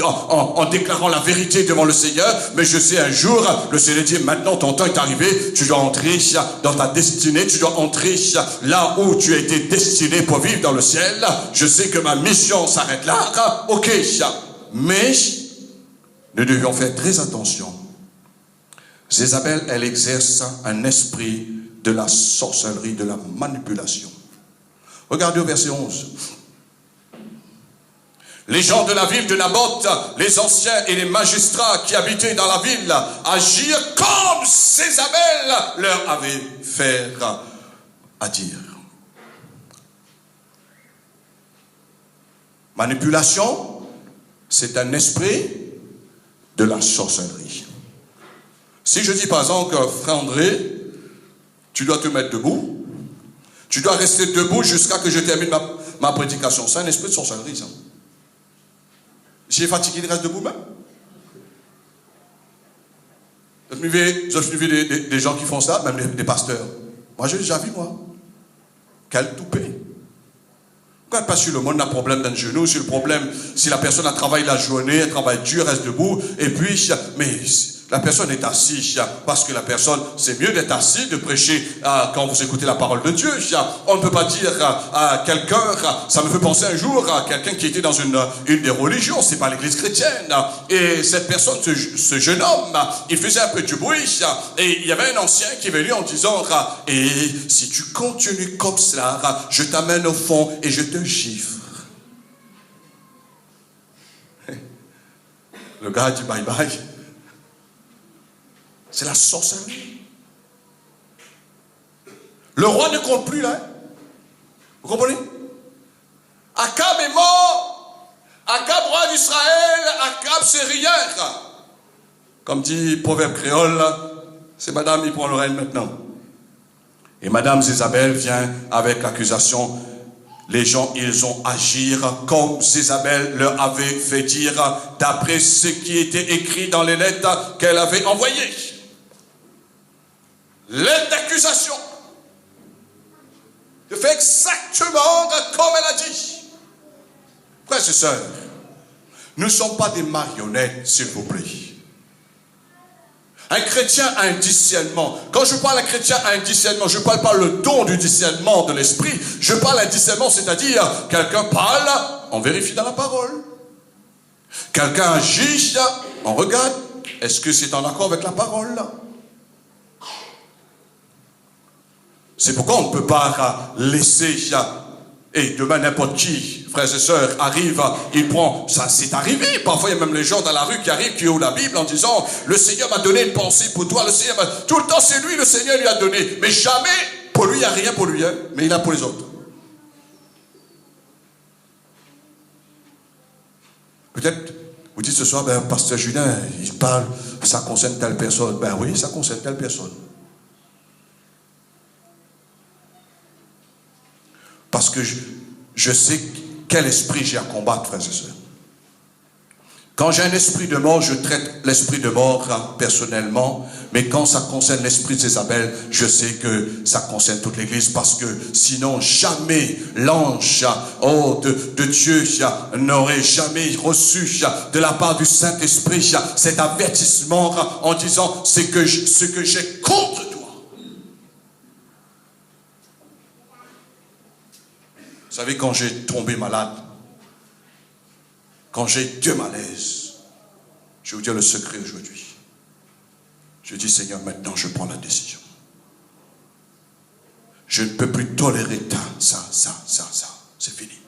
en déclarant la vérité devant le Seigneur, mais je sais un jour, le Seigneur dit, maintenant ton temps est arrivé, tu dois entrer dans ta destinée, tu dois entrer là où tu as été destiné pour vivre dans le ciel. Je sais que ma mission s'arrête là, ok, mais nous devions faire très attention. Jézabel, elle exerce un esprit de la sorcellerie, de la manipulation. Regardez au verset 11. Les gens de la ville de Naboth, les anciens et les magistrats qui habitaient dans la ville, agirent comme Jézabel leur avait fait à dire. Manipulation, c'est un esprit de la sorcellerie. Si je dis par exemple, frère André, tu dois te mettre debout, tu dois rester debout jusqu'à que je termine ma prédication. C'est un esprit de sorcellerie, ça. Si il est fatigué, il reste debout même. J'ai suivi des gens qui font ça, même des pasteurs. Moi, j'ai déjà vu, moi. Quel toupet. Quand pas sur le monde a un problème d'un genou, sur le problème, si la personne a travaillé la journée, elle travaille dur, reste debout, et puis, mais la personne est assise, parce que la personne, c'est mieux d'être assis, de prêcher quand vous écoutez la parole de Dieu. On ne peut pas dire à quelqu'un, ça me fait penser un jour à quelqu'un qui était dans une des religions, c'est pas l'église chrétienne, et cette personne, ce jeune homme, il faisait un peu du bruit, et il y avait un ancien qui est venu en disant, et si tu continues comme cela, je t'amène au fond et je te gifle. Le gars dit bye bye. C'est la sorcellerie. Le roi ne compte plus là. Vous comprenez? Akab est mort. Akab, roi d'Israël. Akab, c'est rien. Comme dit le proverbe créole, c'est madame, il prend le règne maintenant. Et madame Jézabel vient avec l'accusation. Les gens, ils ont agi comme Jézabel leur avait fait dire, d'après ce qui était écrit dans les lettres qu'elle avait envoyées. Lettre d'accusation. Je fais exactement comme elle a dit. Frères et sœurs, nous ne sommes pas des marionnettes, s'il vous plaît. Un chrétien a un discernement. Quand je parle à un chrétien a un discernement, je ne parle pas le don du discernement de l'esprit. Je parle à un discernement, c'est-à-dire quelqu'un parle, on vérifie dans la parole. Quelqu'un agit, on regarde, est-ce que c'est en accord avec la parole là? C'est pourquoi on ne peut pas laisser, et demain n'importe qui, frères et sœurs, arrive, il prend, ça c'est arrivé, parfois il y a même les gens dans la rue qui arrivent, qui ouvrent la Bible en disant, le Seigneur m'a donné une pensée pour toi, le Seigneur tout le temps c'est lui, le Seigneur lui a donné, mais jamais, pour lui il n'y a rien pour lui, hein, mais il a pour les autres. Peut-être, vous dites ce soir, ben, pasteur Julien, il parle, ça concerne telle personne, ben oui, ça concerne telle personne. Parce que je sais quel esprit j'ai à combattre, frères et sœurs. Quand j'ai un esprit de mort, je traite l'esprit de mort personnellement. Mais quand ça concerne l'esprit de Jézabel, je sais que ça concerne toute l'église. Parce que sinon, jamais l'ange de Dieu n'aurait jamais reçu de la part du Saint-Esprit cet avertissement en disant ce que j'ai contre toi. Vous savez, quand j'ai tombé malade, quand j'ai deux malaises, je vais vous dire le secret aujourd'hui. Je dis, Seigneur, maintenant je prends la décision. Je ne peux plus tolérer ça. C'est fini.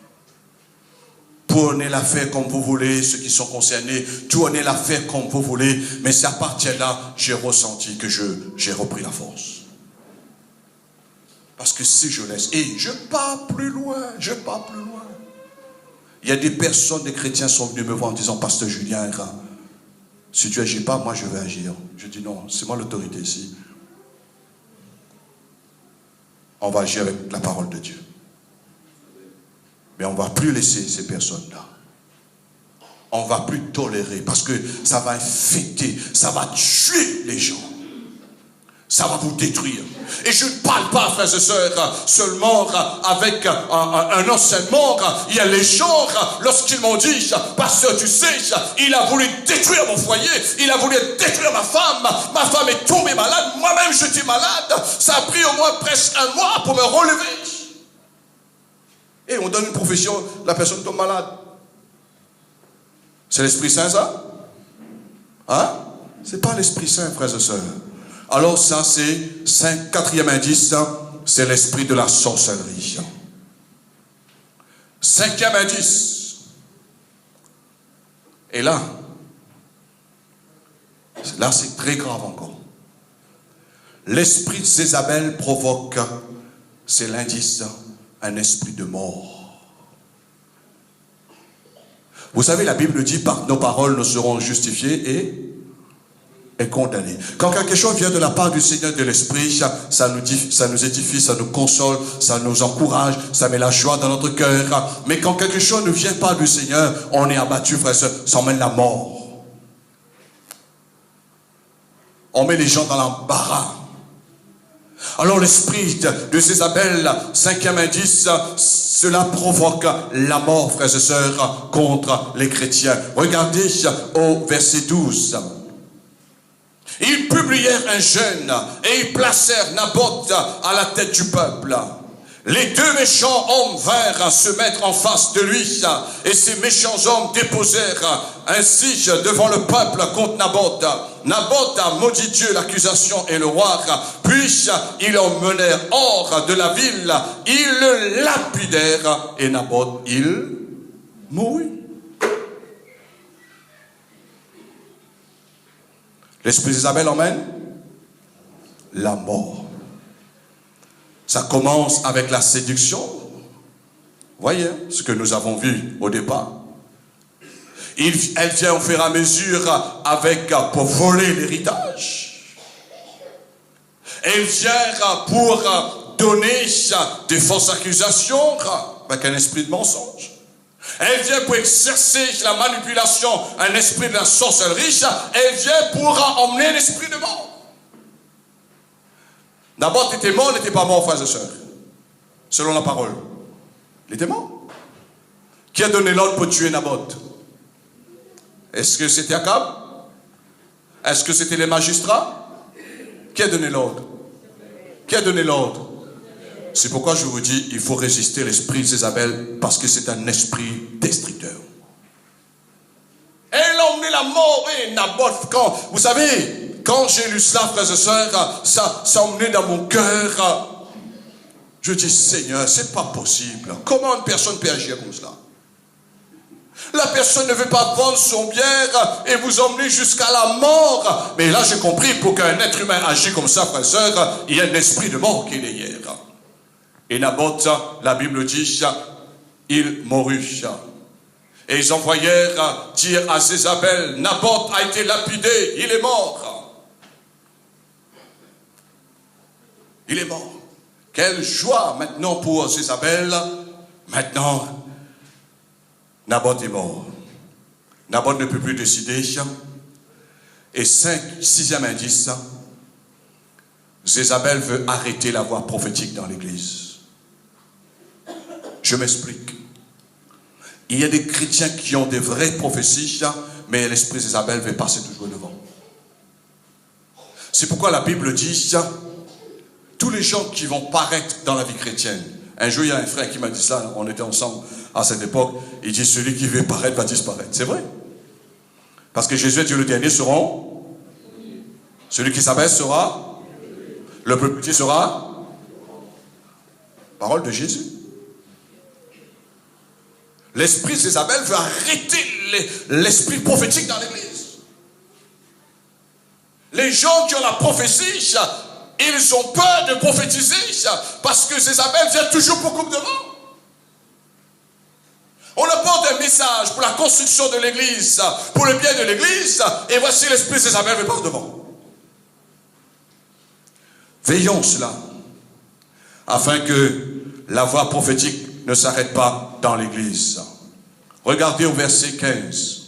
Prenez l'affaire comme vous voulez, ceux qui sont concernés, tournez l'affaire comme vous voulez, mais c'est à partir de là, j'ai ressenti que j'ai repris la force. Parce que si je laisse, et je pars plus loin. Il y a des personnes, des chrétiens sont venus me voir en disant, pasteur Julien, si tu n'agis pas, moi je vais agir. Je dis non, c'est moi l'autorité ici. on va agir avec la parole de Dieu. Mais on ne va plus laisser ces personnes-là. On ne va plus tolérer parce que ça va infecter, ça va tuer les gens. Ça va vous détruire. Et je ne parle pas, frères et sœurs, seulement avec un enseignement. Il y a les gens, lorsqu'ils m'ont dit, pasteur, tu sais, il a voulu détruire mon foyer, il a voulu détruire ma femme est tombée malade, moi-même j'étais malade, ça a pris au moins presque un mois pour me relever. Et on donne une profession, la personne tombe malade. C'est l'Esprit Saint, ça? Hein? C'est pas l'Esprit Saint, frères et sœurs. Alors ça, c'est quatrième indice, c'est l'esprit de la sorcellerie. Cinquième indice. Et là c'est très grave encore. L'esprit de Jézabel provoque, c'est l'indice, un esprit de mort. Vous savez, la Bible dit, par nos paroles, nous serons justifiés et condamnés. Quand quelque chose vient de la part du Seigneur de l'Esprit, ça nous édifie, ça nous console, ça nous encourage, ça met la joie dans notre cœur. Mais quand quelque chose ne vient pas du Seigneur, on est abattu, frère, ça emmène la mort. On met les gens dans l'embarras. Alors l'esprit de Jézabel, cinquième indice, cela provoque la mort, frères et sœurs, contre les chrétiens. Regardez au verset 12. Ils publièrent un jeûne et ils placèrent Naboth à la tête du peuple. Les deux méchants hommes vinrent se mettre en face de lui et ces méchants hommes déposèrent un signe devant le peuple contre Naboth. Naboth a maudit Dieu, l'accusation et le roi, puis ils l'emmenèrent hors de la ville, ils le lapidèrent et Naboth, il mourut. L'esprit d'Isabelle emmène la mort. Ça commence avec la séduction. Voyez ce que nous avons vu au départ. Elle vient au fur et à mesure pour voler l'héritage. Elle vient pour donner des fausses accusations avec un esprit de mensonge. Elle vient pour exercer la manipulation, un esprit de la sorcellerie. Elle vient pour emmener l'esprit de mort. Naboth était mort, n'était pas mort, frères et sœurs. Selon la parole. Il était mort. Qui a donné l'ordre pour tuer Naboth? Est-ce que c'était Akab? Est-ce que c'était les magistrats? Qui a donné l'ordre? Qui a donné l'ordre? C'est pourquoi je vous dis, il faut résister l'esprit de Jézabel parce que c'est un esprit destructeur. Elle a emmené la mort et Naboth. Vous savez, quand j'ai lu cela, frères et sœurs, ça a emmené dans mon cœur. Je dis, Seigneur, c'est pas possible. Comment une personne peut agir comme cela? La personne ne veut pas vendre son bien et vous emmener jusqu'à la mort. Mais là, j'ai compris, pour qu'un être humain agisse comme ça, frères et sœurs, il y a un esprit de mort qui est derrière. Et Naboth, la Bible dit, il mourut. Et ils envoyèrent dire à Jézabel, Naboth a été lapidé, il est mort. Il est mort. Quelle joie maintenant pour Jézabel. Maintenant, Naboth est mort. Naboth ne peut plus décider. Et sixième indice, Jézabel veut arrêter la voix prophétique dans l'église. Je m'explique. Il y a des chrétiens qui ont des vraies prophéties, mais l'esprit d'Isabelle veut passer toujours devant. C'est pourquoi la Bible dit, tous les gens qui vont paraître dans la vie chrétienne. Un jour, il y a un frère qui m'a dit ça, on était ensemble à cette époque, il dit, celui qui veut paraître va disparaître. C'est vrai. Parce que Jésus et Dieu le dernier seront, celui qui s'abaisse sera, le plus petit sera, parole de Jésus. L'esprit d'Isabelle veut arrêter l'esprit prophétique dans l'église. Les gens qui ont la prophétie, ils ont peur de prophétiser parce que Jézabel vient toujours pour coupe de vent. On apporte un message pour la construction de l'église, pour le bien de l'église, et voici l'esprit d'Isabelle veut par devant. Veillons cela. afin que la voix prophétique ne s'arrête pas dans l'église. Regardez au verset 15.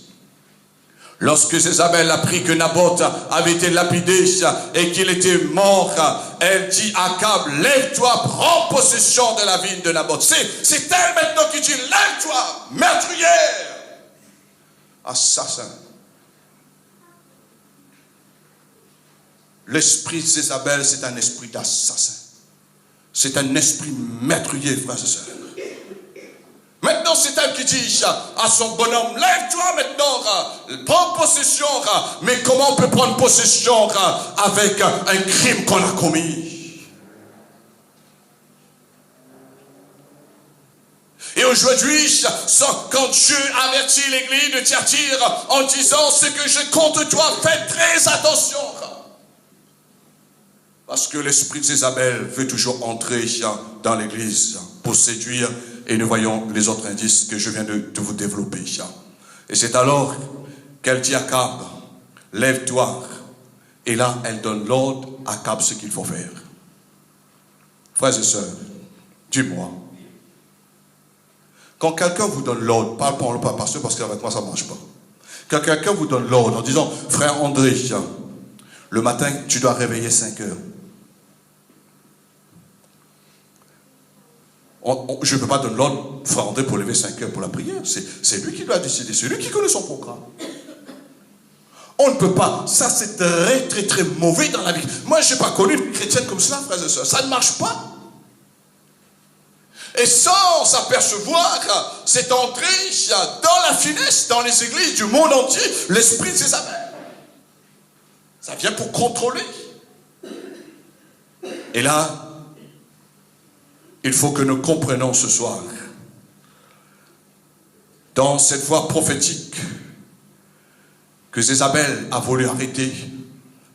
Lorsque Jézabel apprit que Naboth avait été lapidé et qu'il était mort, elle dit à Akab, lève-toi, prends possession de la vigne de Naboth. C'est elle maintenant qui dit, lève-toi, meurtrière, assassin. L'esprit de Jézabel, c'est un esprit d'assassin. C'est un esprit meurtrier, frères et sœurs. Maintenant, c'est elle qui dit à son bonhomme, lève-toi maintenant, prends possession. Mais comment on peut prendre possession avec un crime qu'on a commis? Et aujourd'hui, quand Dieu avertit l'église de Thyatire en disant ce que je compte toi, faites très attention. Parce que l'esprit de Jézabel veut toujours entrer dans l'église pour séduire. Et nous voyons les autres indices que je viens de vous développer. Et c'est alors qu'elle dit à Akab, lève-toi. Et là, elle donne l'ordre à Akab ce qu'il faut faire. Frères et sœurs, dis-moi, quand quelqu'un vous donne l'ordre, parle pas pasteur parce qu'avec moi ça ne marche pas. Quand quelqu'un vous donne l'ordre en disant, frère André, le matin tu dois réveiller 5 heures. Je ne peux pas donner l'ordre, frère André, pour lever 5 heures pour la prière. C'est lui qui doit décider, c'est lui qui connaît son programme. On ne peut pas. Ça, c'est très, très, très mauvais dans la vie. Moi, je n'ai pas connu une chrétienne comme cela, frères et sœurs. Ça ne marche pas. Et sans s'apercevoir, c'est entré dans la finesse, dans les églises du monde entier, l'esprit de Jézabel. Ça vient pour contrôler. Et là, il faut que nous comprenions ce soir, dans cette voie prophétique, que Jézabel a voulu arrêter,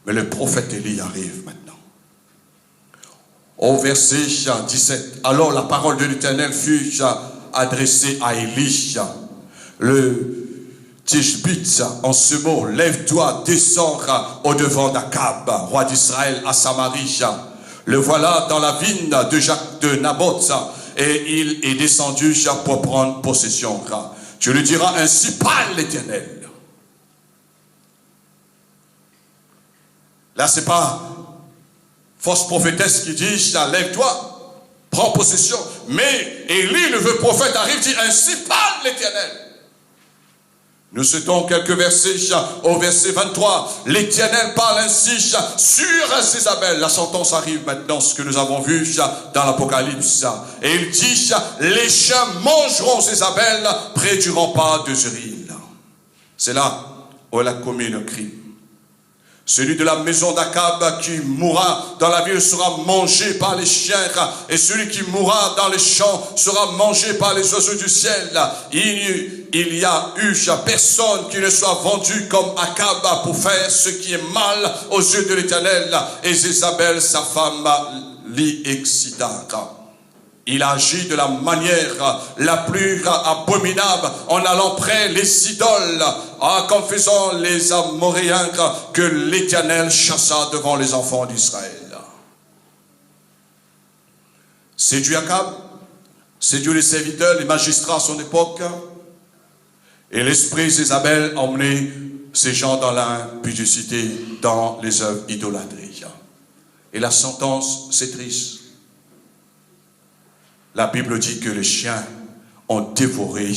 mais le prophète Élie arrive maintenant. Au verset 17, alors la parole de l'Éternel fut adressée à Élie, le Tishbite, en ce mot, lève-toi, descends au-devant d'Akab, roi d'Israël, à Samarie. Le voilà dans la vigne de Naboth, et il est descendu pour prendre possession. Tu lui diras, ainsi parle l'Éternel. Là, c'est pas fausse prophétesse qui dit, lève-toi, prends possession. Mais Élie, le prophète, arrive, dit, ainsi parle l'Éternel. Nous citons quelques versets, au verset 23, l'Éternel parle ainsi sur Jézabel. La sentence arrive maintenant, ce que nous avons vu dans l'Apocalypse. Et il dit, les chiens mangeront Jézabel près du rempart de Zéril. C'est là où elle a commis le crime. Celui de la maison d'Akab qui mourra dans la ville sera mangé par les chiens, et celui qui mourra dans les champs sera mangé par les oiseaux du ciel. Il y a eu personne qui ne soit vendu comme Akab pour faire ce qui est mal aux yeux de l'Éternel. Et Jézabel, sa femme, l'y excita. Il agit de la manière la plus abominable en allant près les idoles, comme faisant les Amoréens que l'Éternel chassa devant les enfants d'Israël. Séduit Akab, séduit les serviteurs, les magistrats à son époque, et l'esprit d'Isabelle a emmené ces gens dans l'impudicité, dans les œuvres idolâtries. Et la sentence, c'est triste. La Bible dit que les chiens ont dévoré.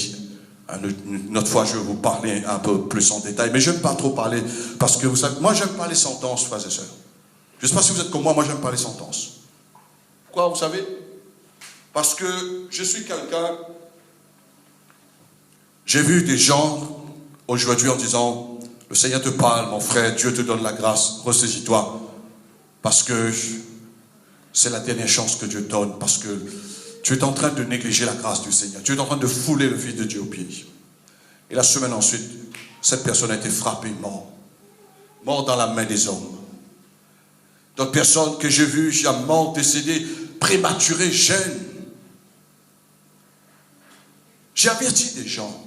Une autre fois, je vais vous parler un peu plus en détail. Mais je n'aime pas trop parler, parce que vous savez, moi, j'aime pas les sentences, frères et sœurs. Je ne sais pas si vous êtes comme moi j'aime pas les sentences. Pourquoi, vous savez? Parce que je suis quelqu'un... J'ai vu des gens, aujourd'hui, en disant, le Seigneur te parle, mon frère, Dieu te donne la grâce, ressaisis-toi. Parce que c'est la dernière chance que Dieu donne, parce que tu es en train de négliger la grâce du Seigneur. Tu es en train de fouler le Fils de Dieu aux pieds. Et la semaine ensuite, cette personne a été frappée, mort dans la main des hommes. D'autres personnes que j'ai vues, mort, décédées, prématurées, jeunes. J'ai averti des gens.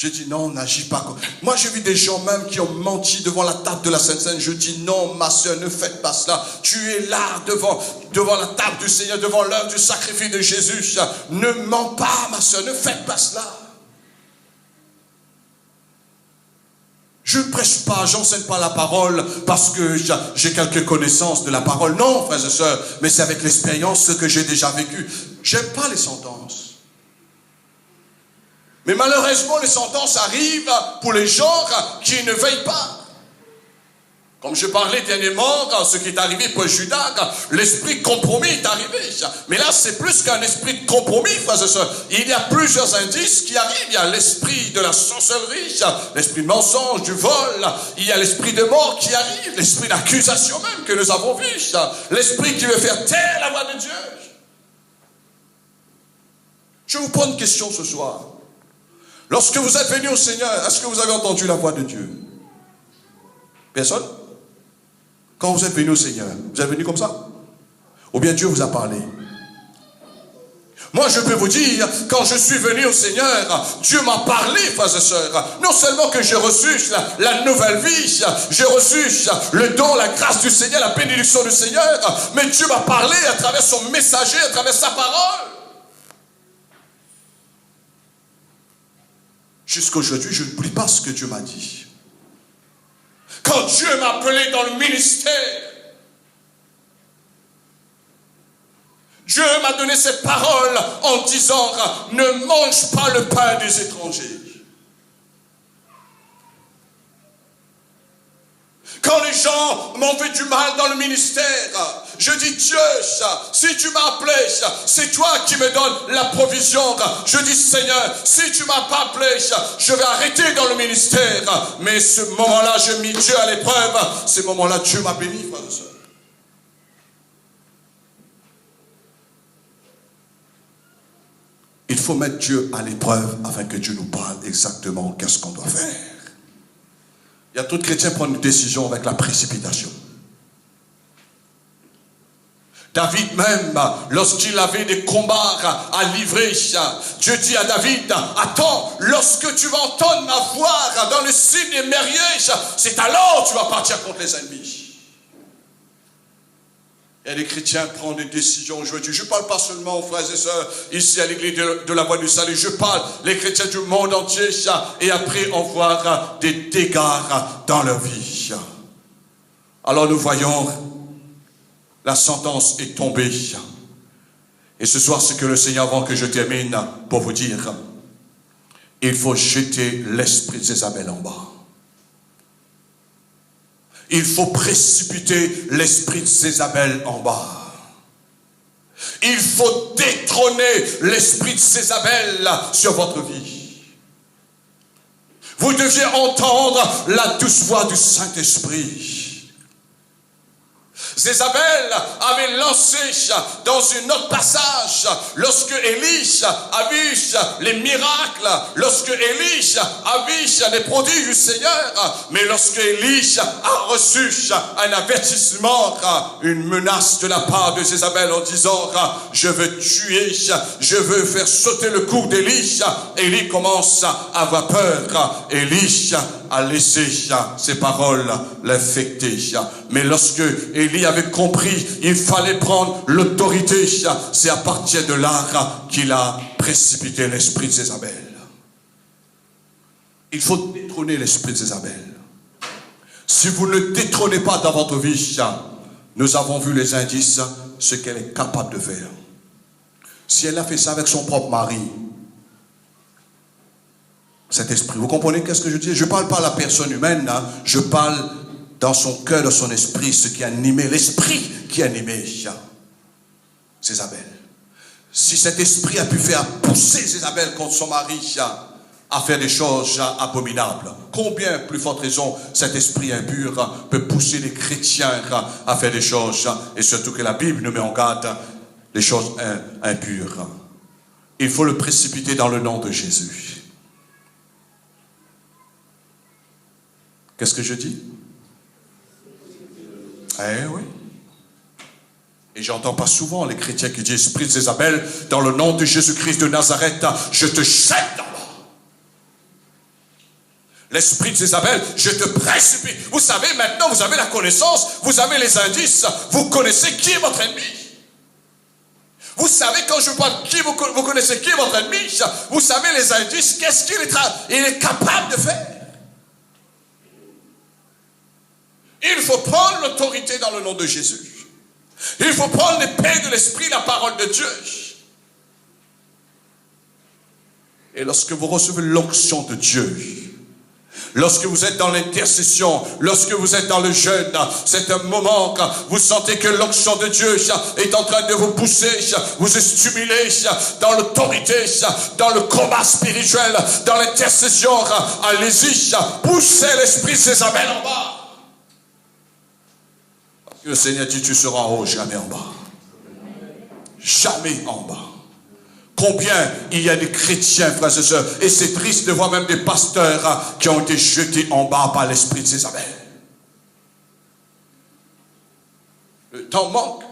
Je dis non, n'agis pas comme... Moi, j'ai vu des gens même qui ont menti devant la table de la Sainte Seine. Je dis non, ma soeur, ne faites pas cela. Tu es là devant la table du Seigneur, devant l'heure du sacrifice de Jésus. Ne mens pas, ma soeur, ne faites pas cela. Je ne prêche pas, j'enseigne pas la parole parce que j'ai quelques connaissances de la parole. Non, frères et sœurs, mais c'est avec l'expérience ce que j'ai déjà vécu. J'aime pas les sentences. Mais malheureusement, les sentences arrivent pour les gens qui ne veillent pas. Comme je parlais dernièrement, ce qui est arrivé pour Judas, l'esprit de compromis est arrivé. Mais là, c'est plus qu'un esprit de compromis, frères et sœurs. Il y a plusieurs indices qui arrivent. Il y a l'esprit de la sorcellerie, l'esprit de mensonge, du vol. Il y a l'esprit de mort qui arrive, l'esprit d'accusation même que nous avons vu. L'esprit qui veut faire taire la voix de Dieu. Je vous pose une question ce soir. Lorsque vous êtes venu au Seigneur, est-ce que vous avez entendu la voix de Dieu? Personne? Quand vous êtes venu au Seigneur, vous êtes venu comme ça? Ou bien Dieu vous a parlé? Moi, je peux vous dire, quand je suis venu au Seigneur, Dieu m'a parlé, frères et sœurs. Non seulement que j'ai reçu la nouvelle vie, j'ai reçu le don, la grâce du Seigneur, la bénédiction du Seigneur, mais Dieu m'a parlé à travers son messager, à travers sa parole. Jusqu'aujourd'hui, je n'oublie pas ce que Dieu m'a dit. Quand Dieu m'a appelé dans le ministère, Dieu m'a donné cette parole en disant, ne mange pas le pain des étrangers. Quand les gens m'ont fait du mal dans le ministère, je dis Dieu, si tu m'as appelé, c'est toi qui me donnes la provision. Je dis Seigneur, si tu m'as pas appelé, je vais arrêter dans le ministère. Mais ce moment-là, j'ai mis Dieu à l'épreuve. Ce moment-là, Dieu m'a béni, frère et sœur. Il faut mettre Dieu à l'épreuve afin que Dieu nous parle exactement qu'est-ce qu'on doit faire. Il y a trop de chrétiens qui prennent une décision avec la précipitation. David même, lorsqu'il avait des combats à livrer, Dieu dit à David, attends, lorsque tu vas entendre ma voix dans le signe des merveilles, c'est alors que tu vas partir contre les ennemis. Et les chrétiens prennent des décisions aujourd'hui. Je ne parle pas seulement aux frères et sœurs ici à l'église de la Voie du Salut. Je parle les chrétiens du monde entier et après on voit des dégâts dans leur vie. Alors nous voyons, la sentence est tombée. Et ce soir, ce que le Seigneur, avant que je termine, pour vous dire, il faut jeter l'esprit de Jézabel en bas. Il faut précipiter l'esprit de Jézabel en bas. Il faut détrôner l'esprit de Jézabel sur votre vie. Vous deviez entendre la douce voix du Saint-Esprit. Jézabel avait lancé dans un autre passage, lorsque Élie a vu les miracles, lorsque Élie a vu les prodiges du Seigneur, mais lorsque Élie a reçu un avertissement, une menace de la part de Jézabel en disant, je veux tuer, je veux faire sauter le cou d'Élie, Élie commence à avoir peur. Élie a laissé ses paroles l'infecter. Mais lorsque Élie avait compris, il fallait prendre l'autorité, c'est à partir de là qu'il a précipité l'esprit de Jézabel. Il faut détrôner l'esprit de Jézabel. Si vous ne le détrônez pas dans votre vie, nous avons vu les indices, ce qu'elle est capable de faire. Si elle a fait ça avec son propre mari, cet esprit, vous comprenez qu'est-ce que je dis? Je ne parle pas à la personne humaine, je parle dans son cœur, dans son esprit, ce qui animait, l'esprit qui animait Jézabel. Si cet esprit a pu faire pousser Jézabel contre son mari à faire des choses abominables, combien plus forte raison cet esprit impur peut pousser les chrétiens à faire des choses, et surtout que la Bible nous met en garde les choses impures. Il faut le précipiter dans le nom de Jésus. Qu'est-ce que je dis? Eh oui. Et j'entends pas souvent les chrétiens qui disent, esprit de Jézabel, dans le nom de Jésus-Christ de Nazareth, je te jette dans l'eau. L'esprit de Jézabel, je te précipite. Vous savez, maintenant, vous avez la connaissance, vous avez les indices, vous connaissez qui est votre ennemi. Vous savez, quand je parle qui vous connaissez qui est votre ennemi, vous savez les indices, qu'est-ce qu'il est capable de faire. Il faut prendre l'autorité dans le nom de Jésus. Il faut prendre l'épée de l'esprit, la parole de Dieu. Et lorsque vous recevez l'onction de Dieu, lorsque vous êtes dans l'intercession, lorsque vous êtes dans le jeûne, c'est un moment quand vous sentez que l'onction de Dieu est en train de vous pousser, vous stimuler dans l'autorité, dans le combat spirituel, dans l'intercession. Allez-y, poussez l'esprit de Jézabel en bas. Parce que le Seigneur dit, tu seras en haut, jamais en bas. Jamais en bas. Combien il y a des chrétiens, frères et sœurs, et c'est triste de voir même des pasteurs qui ont été jetés en bas par l'esprit de Jézabel. Le temps manque.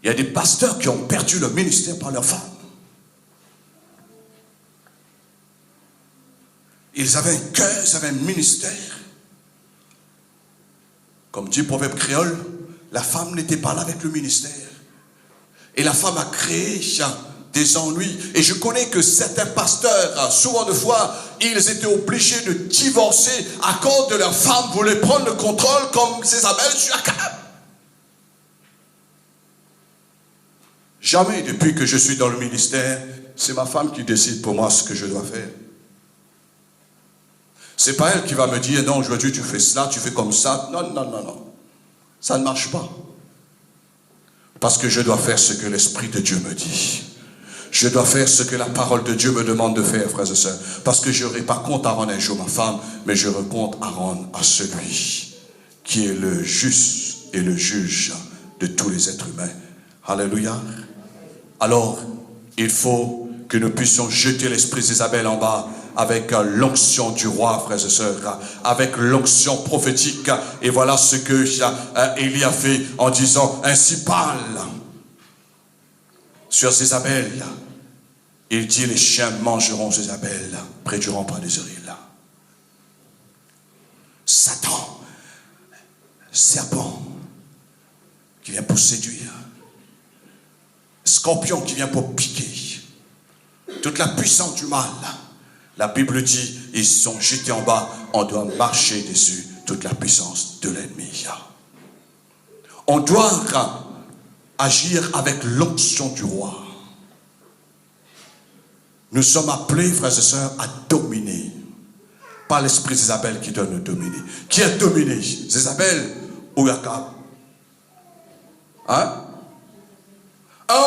Il y a des pasteurs qui ont perdu leur ministère par leurs femmes. Ils avaient un cœur, ils avaient un ministère. Comme dit le proverbe créole, la femme n'était pas là avec le ministère. Et la femme a créé des ennuis. Et je connais que certains pasteurs, souvent de fois, ils étaient obligés de divorcer à cause de leur femme voulait prendre le contrôle comme Jézabel sur Akab. Jamais depuis que je suis dans le ministère, c'est ma femme qui décide pour moi ce que je dois faire. C'est pas elle qui va me dire, non, aujourd'hui tu fais cela, tu fais comme ça. Non, non, non, non. Ça ne marche pas. Parce que je dois faire ce que l'Esprit de Dieu me dit. Je dois faire ce que la parole de Dieu me demande de faire, frères et sœurs. Parce que je n'aurai pas compte à rendre un jour ma femme, mais je compte à rendre à celui qui est le juste et le juge de tous les êtres humains. Alléluia. Alors, il faut que nous puissions jeter l'esprit d'Isabelle en bas avec l'onction du roi, frères et sœurs, avec l'onction prophétique. Et voilà ce que Élie a fait en disant, ainsi parle sur Jézabel. Il dit, les chiens mangeront Jézabel près du rempart des Zéril. Satan, serpent qui vient pour séduire, scorpion qui vient pour piquer, toute la puissance du mal. La Bible dit, ils sont jetés en bas, on doit marcher dessus, toute la puissance de l'ennemi. On doit agir avec l'onction du roi. Nous sommes appelés, frères et sœurs, à dominer. Pas l'esprit d'Isabelle qui doit nous dominer. Qui a dominé? Jézabel ou Akab? Hein? Un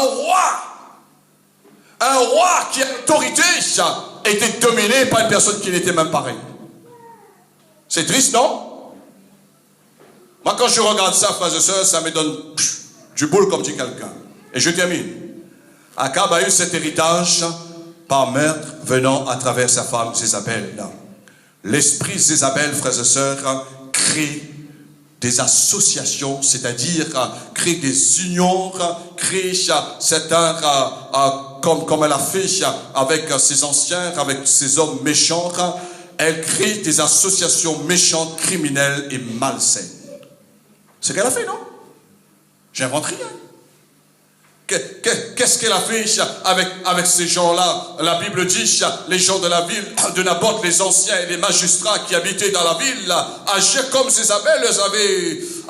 roi qui a l'autorité était dominé par une personne qui n'était même pas reine. C'est triste, non? Moi, quand je regarde ça, frères et sœurs, ça me donne du boule, comme dit quelqu'un. Et je termine. Akab a eu cet héritage par meurtre venant à travers sa femme Jézabel. L'esprit Jézabel, frères et sœurs, crée des associations, c'est-à-dire crée des unions, crée certains, comme elle a fait avec ses anciens, avec ses hommes méchants, elle crée des associations méchantes, criminelles et malsaines. C'est ce qu'elle a fait, non? J'invente rien. Qu'est-ce qu'elle a fait avec ces gens-là? La Bible dit, les gens de la ville de Naboth, les anciens et les magistrats qui habitaient dans la ville, agissaient comme Jézabel les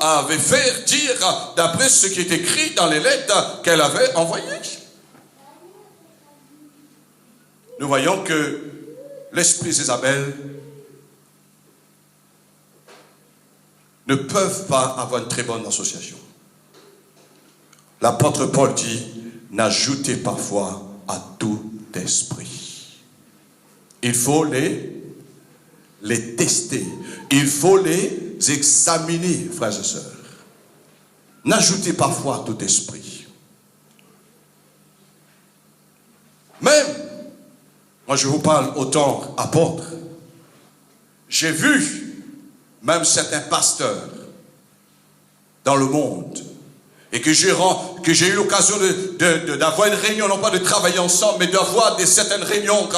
avait fait dire, d'après ce qui est écrit dans les lettres qu'elle avait envoyées. Nous voyons que l'esprit d'Isabelle ne peuvent pas avoir une très bonne association. L'apôtre Paul dit, n'ajoutez pas foi à tout esprit. Il faut les tester. Il faut les examiner, frères et sœurs. N'ajoutez pas foi à tout esprit. Même, moi je vous parle autant apôtre, j'ai vu même certains pasteurs dans le monde et que j'ai eu l'occasion d'avoir une réunion, non pas de travailler ensemble, mais d'avoir certaines réunions,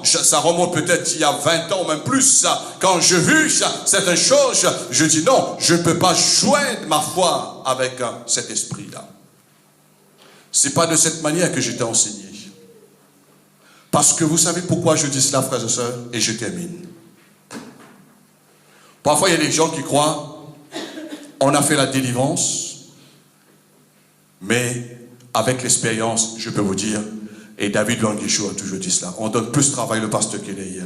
ça remonte peut-être il y a 20 ans, même plus, quand je vis certaines choses, je dis non, je ne peux pas joindre ma foi avec cet esprit-là. C'est pas de cette manière que j'étais enseigné. Parce que vous savez pourquoi je dis cela, frères et sœurs, et je termine. Parfois, il y a des gens qui croient, on a fait la délivrance, mais avec l'expérience, je peux vous dire, et David Languichou a toujours dit cela, on donne plus de travail le pasteur qu'il est hier.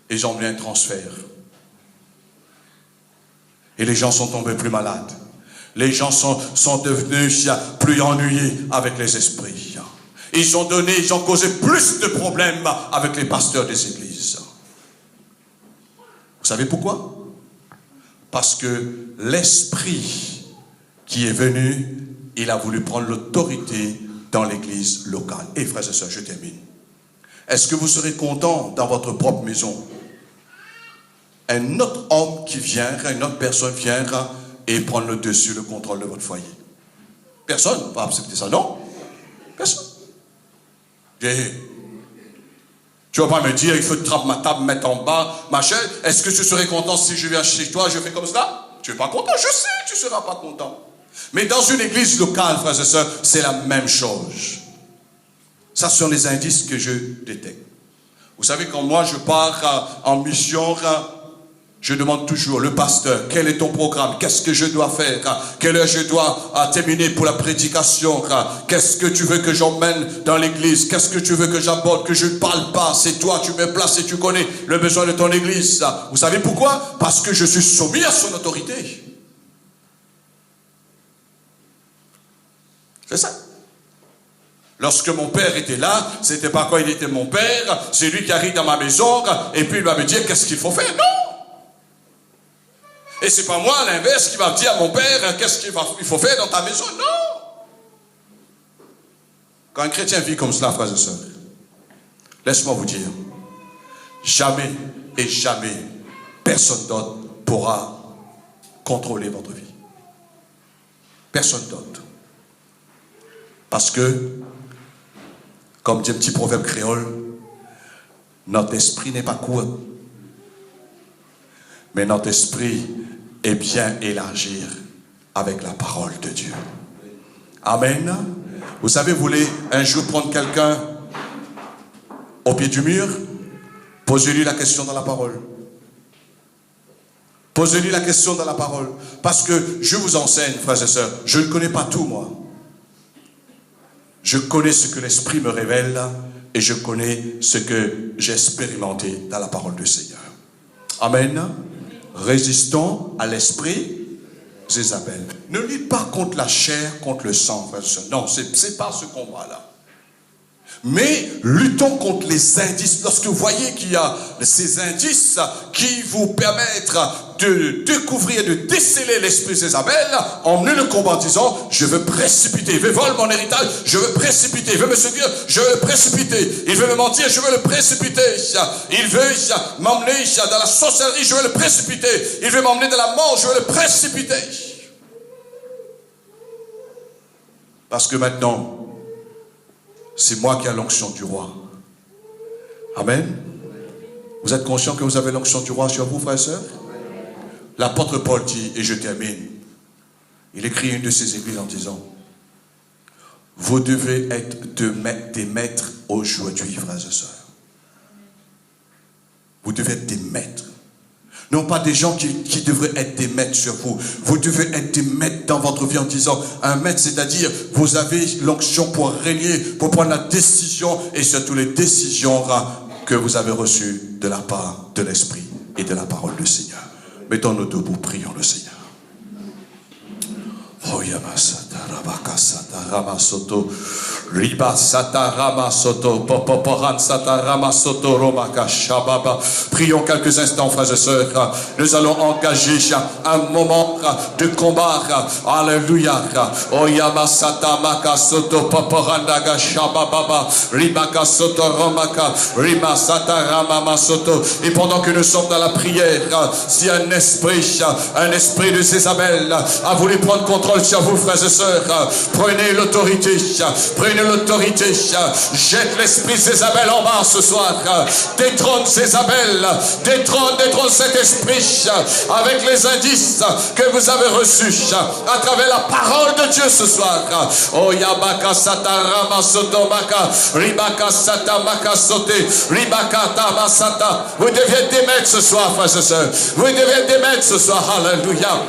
Et j'en ai un transfert. Et les gens sont tombés plus malades. Les gens sont devenus plus ennuyés avec les esprits. Ils ont causé plus de problèmes avec les pasteurs des églises. Vous savez pourquoi? Parce que l'esprit qui est venu, il a voulu prendre l'autorité dans l'église locale. Et frères et sœurs, je termine. Est-ce que vous serez content dans votre propre maison? Un autre homme qui vient, une autre personne vient et prend le dessus, le contrôle de votre foyer. Personne ne va accepter ça, non? Personne. Tu ne vas pas me dire, il faut trapper ma table, mettre en bas, machin. Est-ce que je serais content si je viens chez toi, je fais comme ça? Tu n'es pas content, je sais que tu ne seras pas content. Mais dans une église locale, frères et sœurs, c'est la même chose. Ça sont les indices que je détecte. Vous savez, quand moi je pars en mission, je demande toujours, le pasteur, quel est ton programme? Qu'est-ce que je dois faire? Quelle heure je dois terminer pour la prédication? Qu'est-ce que tu veux que j'emmène dans l'église? Qu'est-ce que tu veux que j'aborde? Que je ne parle pas? C'est toi, tu me places et tu connais le besoin de ton église. Vous savez pourquoi? Parce que je suis soumis à son autorité. C'est ça. Lorsque mon père était là, c'était pas quand il était mon père, c'est lui qui arrive dans ma maison et puis il va me dire qu'est-ce qu'il faut faire. Non! Et c'est pas moi, à l'inverse, qui va dire à mon père qu'est-ce qu'il faut faire dans ta maison. Non! Quand un chrétien vit comme cela, frères et sœurs, laisse-moi vous dire, jamais et jamais personne d'autre pourra contrôler votre vie. Personne d'autre. Parce que, comme dit un petit proverbe créole, notre esprit n'est pas court, mais notre esprit est bien élargi avec la parole de Dieu. Amen. Vous savez, vous voulez un jour prendre quelqu'un au pied du mur, posez-lui la question dans la parole. Posez-lui la question dans la parole. Parce que je vous enseigne, frères et sœurs, je ne connais pas tout, moi. Je connais ce que l'Esprit me révèle et je connais ce que j'ai expérimenté dans la parole du Seigneur. Amen. Résistons à l'esprit Jézabel. Ne lutte pas contre la chair, contre le sang, frères et sœurs. Non, c'est pas ce combat-là. Mais luttons contre les indices. Lorsque vous voyez qu'il y a ces indices qui vous permettent de découvrir, de déceler l'esprit Jézabel, emmenez le combat en disant, je veux précipiter, il veut voler mon héritage, je veux précipiter, il veut me séduire, je veux le précipiter, il veut me mentir, je veux le précipiter, il veut m'emmener dans la sorcellerie, je veux le précipiter, il veut m'emmener dans la mort, je veux le précipiter. Parce que maintenant, c'est moi qui ai l'onction du roi. Amen. Vous êtes conscient que vous avez l'onction du roi sur vous, frères et sœurs? L'apôtre Paul dit, et je termine, il écrit une de ses églises en disant, vous devez être des maîtres aujourd'hui, frères et sœurs. Vous devez être des maîtres. Non pas des gens qui devraient être des maîtres sur vous. Vous devez être des maîtres dans votre vie en disant, un maître, c'est-à-dire, vous avez l'onction pour régner, pour prendre la décision, et surtout les décisions que vous avez reçues de la part de l'Esprit et de la parole du Seigneur. Mettons-nous debout, prions le Seigneur. Oh, Yamasata. Rabakasata Ramasoto. Riba Sata Ramasoto. Popoporan Sata Ramasoto Romaka Shababa. Prions quelques instants, frères et sœurs. Nous allons engager un moment de combat. Alléluia. Oyama Sata Makasoto Poporandaga Shababa. Ribaka Soto Romaka. Rima Sata Ramamasoto. Et pendant que nous sommes dans la prière, si un esprit de Jézabel a voulu prendre contrôle sur vous, frères et sœurs, prenez l'autorité. Prenez l'autorité. Jette l'esprit de Jézabel en bas ce soir. Détrône Jézabel. Détrône cet esprit avec les indices que vous avez reçus à travers la parole de Dieu ce soir. Oh Yabaka Sata Ramasoto Maka. Ribaka Sata Maka Sote. Ribaka Tamasata. Vous devez démettre ce soir, frères et sœurs. Vous devez démettre ce soir. Alléluia.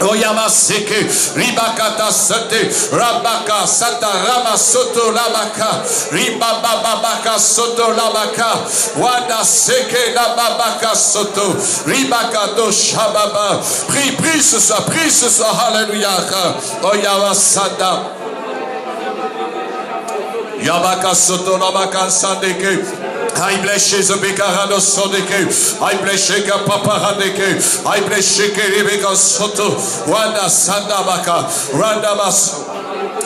Oyamaseke, Ribakata Sate, Rabaka Sata Rama Soto Lamaka, Ribababaka Soto Lamaka, Wada Seke Lababaka Soto, Ribakato Shababa. Prie ce soir, Alléluia. Oyamasada. Yabaka Soto Lamaka Sandeke. I bless you, Bikarano Sodeke. I bless you, Paparadeke. I bless you, Rebecca Soto. Wanda Sandabaka. Randamas.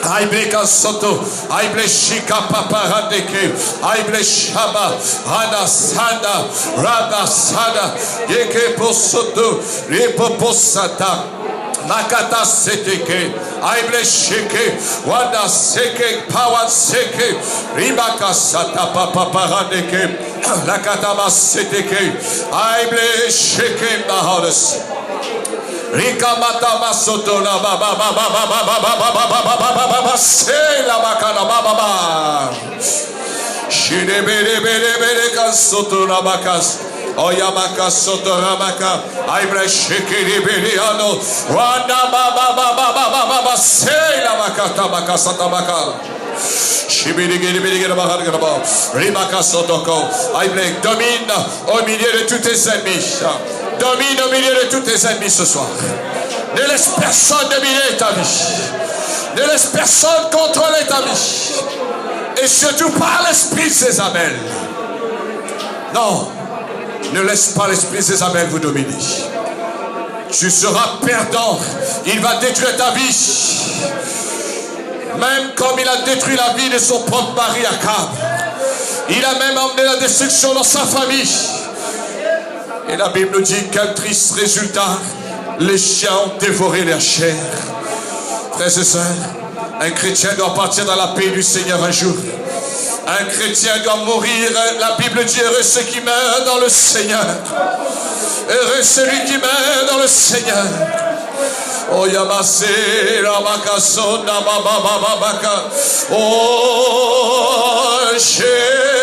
I bless Soto. I bless Shika Paparadeke. I bless Shaba. Hana Sanda. Rada Sada. Yeke Posoto. Repoposata. Makata Seteke, Aible Sheke, Wanda Seke, Power Seke, Ribaka Sata Papa Paradeke, Lakatama Seteke, Aible Sheke Bahodes. Rikamata Masoto la baba baba baba baba baba se la makana baba. Shide bere bere bere kasoto la bakas. Oyamaka Soto Ramaka, Ibre Shekiri Biriano, Wanda Baba Baba Baba Baba, say la Makata Baka Satabaka. Shibiri Bahar, Rimaka Sotoko, Ibre, domine au milieu de tous tes ennemis. Domine au milieu de tous tes ennemis ce soir. Ne laisse personne dominer ta vie. Ne laisse personne contrôler ta vie. Et surtout par l'esprit de Jézabel. Non. Ne laisse pas l'esprit de Jézabel vous dominer. Tu seras perdant. Il va détruire ta vie. Même comme il a détruit la vie de son propre mari Akab. Il a même emmené la destruction dans sa famille. Et la Bible nous dit quel triste résultat. Les chiens ont dévoré leur chair. Frères et sœurs, un chrétien doit partir dans la paix du Seigneur un jour. Un chrétien doit mourir. La Bible dit heureux ceux qui meurent dans le Seigneur. Heureux celui qui meurt dans le Seigneur. Oh Yamase Ramaka Sonda Baba Baba Baka. Oh She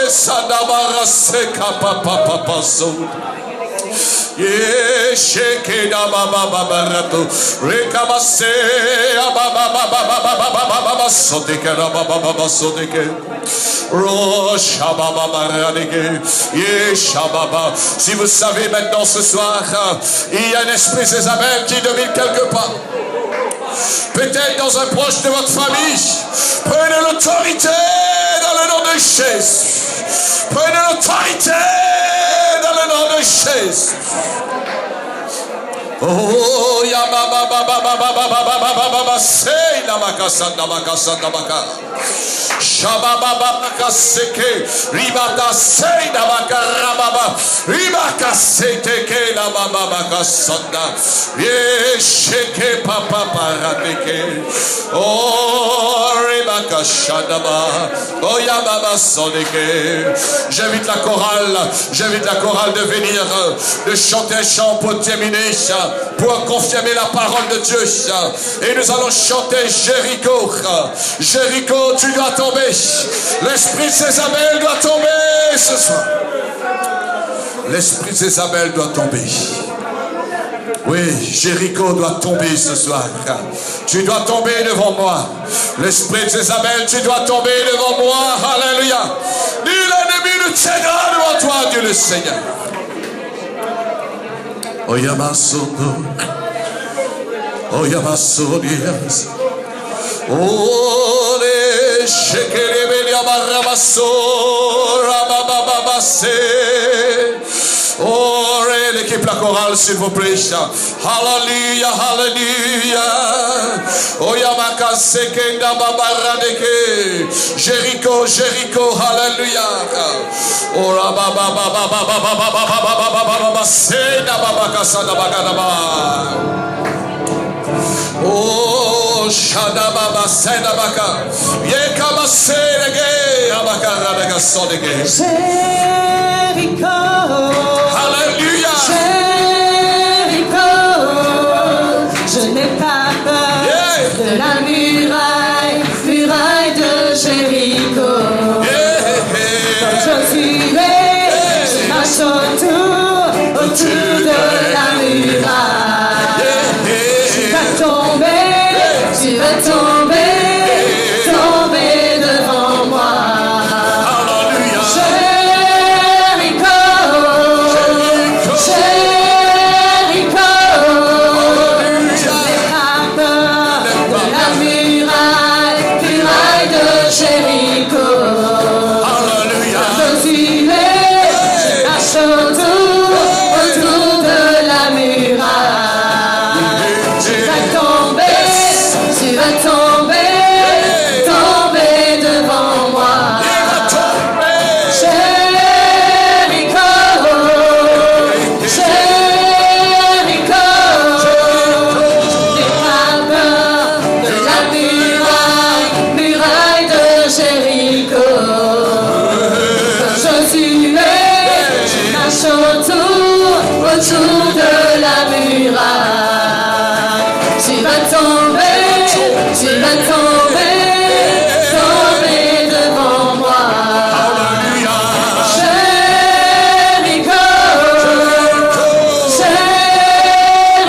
Sadabara Seka Papa Papa Sonda. Sheke da baba baba rato rekamase baba baba baba baba soteke da baba baba soteke rocha baba baradeke yeshababa. Si vous savez maintenant ce soir, il y a un esprit Jézabel qui domine quelque part. Peut-être dans un proche de votre famille. Prenez l'autorité dans le nom de Jésus. Prenez l'autorité dans le nom de Jésus. Oh, ya baba baba baba baba baba baba say la makasanda makasanda maka. Shaba baba makaseke ribata say la makarababa ribaka seteke la baba makasanda. Ye sheke papa paradeke. Oh ribaka shadaba. Oh ya baba soneke. J'invite la chorale de venir de chanter un chant pour terminer. Pour confirmer la parole de Dieu. Et nous allons chanter Jéricho. Jéricho, tu dois tomber. L'esprit de Jézabel doit tomber ce soir. L'esprit de Jézabel doit tomber. Oui, Jéricho doit tomber ce soir. Tu dois tomber devant moi. L'esprit de Jézabel, tu dois tomber devant moi. Alléluia. Nul ennemi ne tiendra devant toi, Dieu le Seigneur. Oyamasoto, Oyamasoto, Oh, les shekelebeli abarabaso, rababababase. Oh, l'équipe la chorale, s'il vous plaît. Hallelujah, hallelujah. Oh, Yamaka sekenda babaradeke. Jéricho, Jéricho, hallelujah. Oh, rabababababababababababababababa. Senda babakasada bagadaba. Oh, Shadababa Sendabaka. Yekaba Sedege, Abakarabaka Sodege. Jéricho. Hallelujah. Jéricho. Je n'ai pas peur de la muraille, muraille de Jéricho. Quand Josué se marche autour de la muraille. Tu vas tomber devant moi. Hallelujah. Jéricho, Jéricho, je n'ai pas peur de la muraille de Jéricho. Hallelujah. Josué, je marche autour de la muraille. Tu vas tomber devant moi. Jéricho,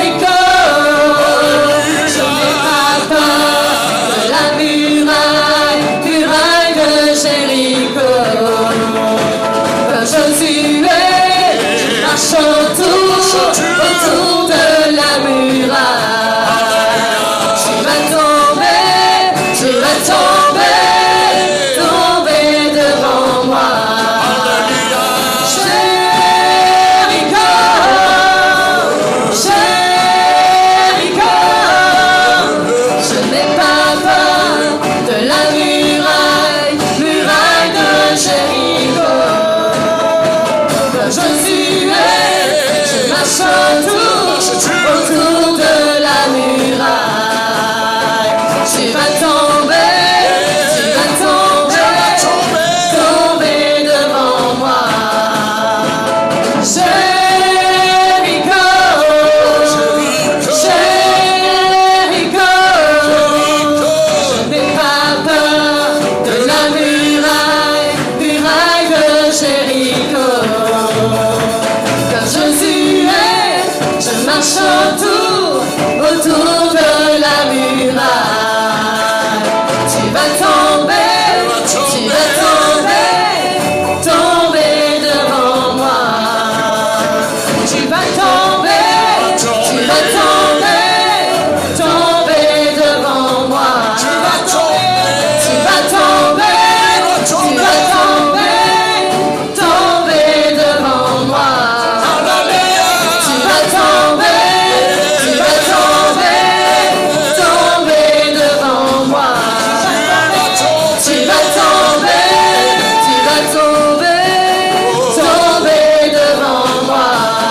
Jéricho, je n'ai pas peur de la muraille de Jéricho. Quand Josué, je marche autour de la muraille. Tu vas tomber devant moi. Jéricho, Jéricho, je n'ai pas peur de la muraille de Jéricho. Quand Josué, je marche autour de la muraille. Tu vas tomber devant moi. Jéricho, Jéricho, je n'ai pas peur de la muraille de Jéricho. Quand Josué, je marche autour de la muraille. Tu vas tomber devant moi. Jéricho, Jéricho, je n'ai pas peur de la muraille de Jéricho. Quand Josué, je marche autour de la muraille. Tu vas tomber devant moi. Tu vas tomber devant moi. Tu vas tomber devant moi. Tu vas tomber devant moi. Tu vas tomber devant moi. Tu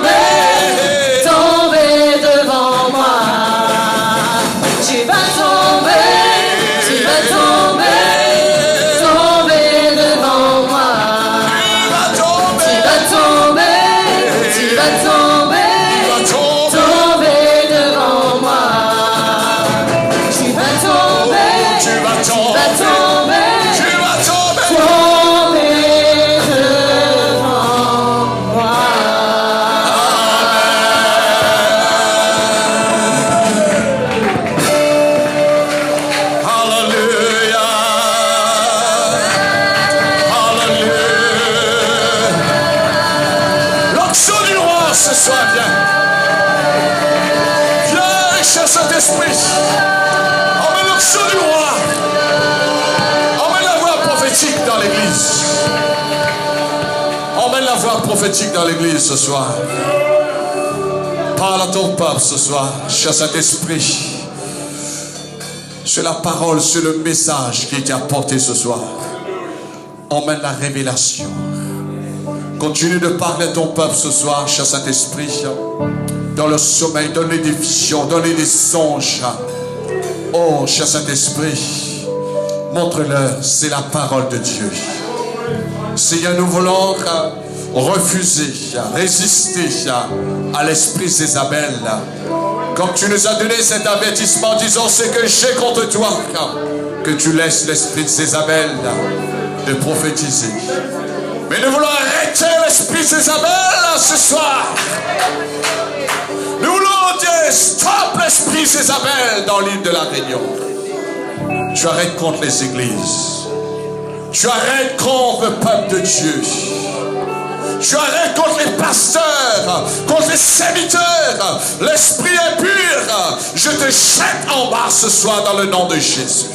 vas tomber devant moi. Tu vas tomber ce soir, viens. Viens, cher Saint-Esprit. Emmène l'onction du roi. Emmène la voix prophétique dans l'église. Emmène la voix prophétique dans l'église ce soir. Parle à ton peuple ce soir, cher Saint-Esprit. C'est la parole, c'est le message qui est apporté ce soir. Emmène la révélation. Continue de parler à ton peuple ce soir, cher Saint-Esprit. Dans le sommeil, donne-les des visions, donne-les des songes. Oh, cher Saint-Esprit, montre-leur, c'est la parole de Dieu. Seigneur, nous voulons refuser, résister à l'esprit Jézabel. Comme tu nous as donné cet avertissement, disons ce que j'ai contre toi, que tu laisses l'esprit de Jézabel de prophétiser. Mais nous voulons arrêter l'esprit de Jézabel ce soir. Nous voulons dire stop l'esprit Jézabel dans l'île de la Réunion. Tu arrêtes contre les églises. Tu arrêtes contre le peuple de Dieu. Tu arrêtes contre les pasteurs, contre les serviteurs. L'esprit impur, je te jette en bas ce soir dans le nom de Jésus.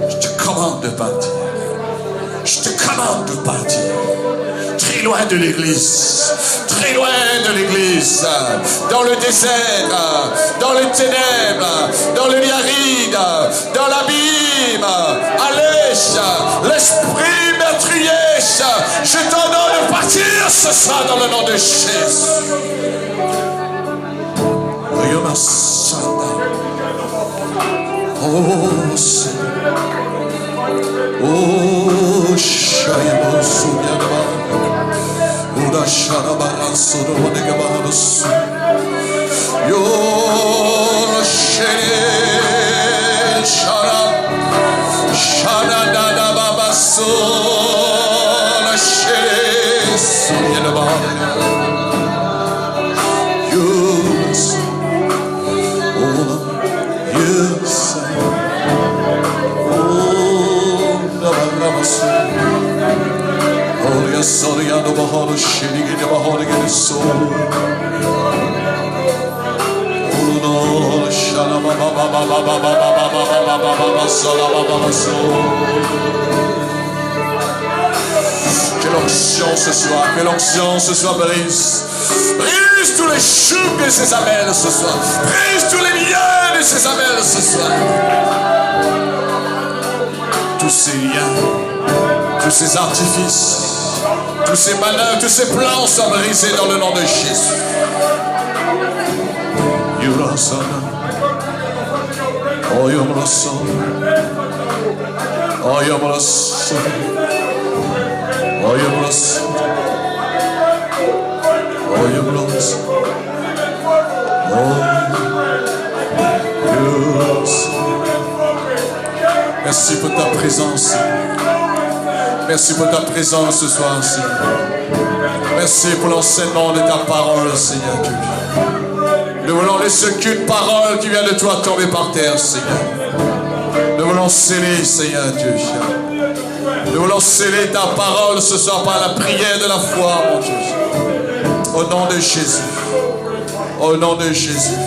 Je te commande de partir. Je te commande de partir. Très loin de l'église. Très loin de l'église. Dans le désert, dans les ténèbres, dans le lieu aride, dans l'abîme. Allez, l'esprit meurtrier. Je t'ordonne de partir ce soir dans le nom de Jésus. Oh Seigneur. Oh Shayabo Sunyaba. Uda Sharabara Sodoro de Gabaros. Yo Shene Sharab. Sharada Babaso. Soriano bahar şerige de bahar gene so. Uno şala baba baba baba baba baba baba sala baba so. Que l'onction ce soir, que l'onction ce soir brise. Brise tous les choux de Jézabel ce soir. Brise tous les liens de Jézabel ce soir. Tous ces liens, tous ces artifices. Tous ces malheurs, tous ces plans sont brisés dans le nom de Jésus. Oh, merci pour ta présence. Merci pour ta présence ce soir, Seigneur. Merci pour l'enseignement de ta parole, Seigneur Dieu. Nous voulons laisser qu'une parole qui vient de toi tomber par terre, Seigneur. Nous voulons sceller, Seigneur Dieu. Nous voulons sceller ta parole ce soir par la prière de la foi, mon Dieu. Au nom de Jésus. Au nom de Jésus.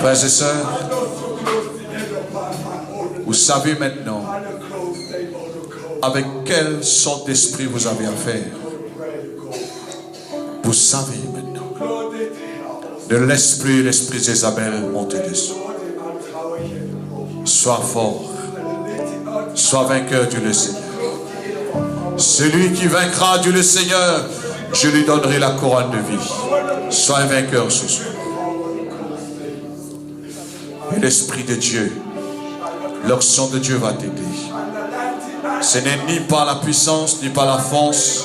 Frères et sœurs, vous savez maintenant avec quelle sorte d'esprit vous avez affaire. Vous savez maintenant. De l'esprit Jézabel montez dessus. Sois fort. Sois vainqueur, Dieu le Seigneur. Celui qui vaincra, Dieu le Seigneur, je lui donnerai la couronne de vie. Sois un vainqueur ce soir. Et l'Esprit de Dieu, l'onction de Dieu va t'aider. Ce n'est ni par la puissance, ni par la force,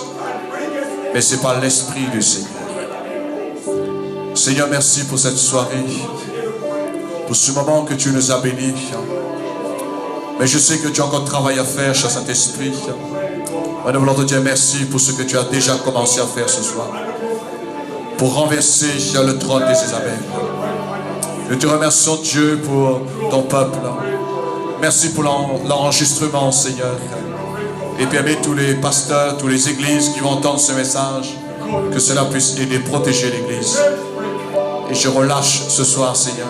mais c'est par l'Esprit du Seigneur. Seigneur, merci pour cette soirée, pour ce moment que tu nous as bénis. Mais je sais que tu as encore de travail à faire, cher Saint-Esprit. Nous voulons te dire merci pour ce que tu as déjà commencé à faire ce soir, pour renverser le trône des Jézabel. Nous te remercions, Dieu, pour ton peuple. Merci pour l'enregistrement, Seigneur. Et permets tous les pasteurs, toutes les églises qui vont entendre ce message, que cela puisse aider, protéger l'église. Et je relâche ce soir, Seigneur,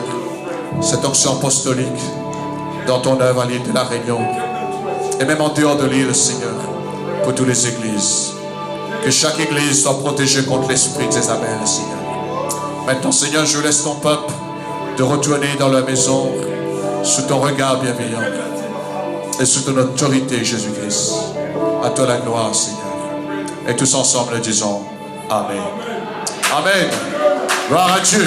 cette onction apostolique dans ton œuvre à l'île de la Réunion. Et même en dehors de l'île, Seigneur, pour toutes les églises. Que chaque église soit protégée contre l'esprit de Jézabel, Seigneur. Maintenant, Seigneur, je laisse ton peuple de retourner dans la maison sous ton regard bienveillant et sous ton autorité, Jésus-Christ. À toi la gloire, Seigneur. Et tous ensemble disons Amen. Amen. Gloire à Dieu.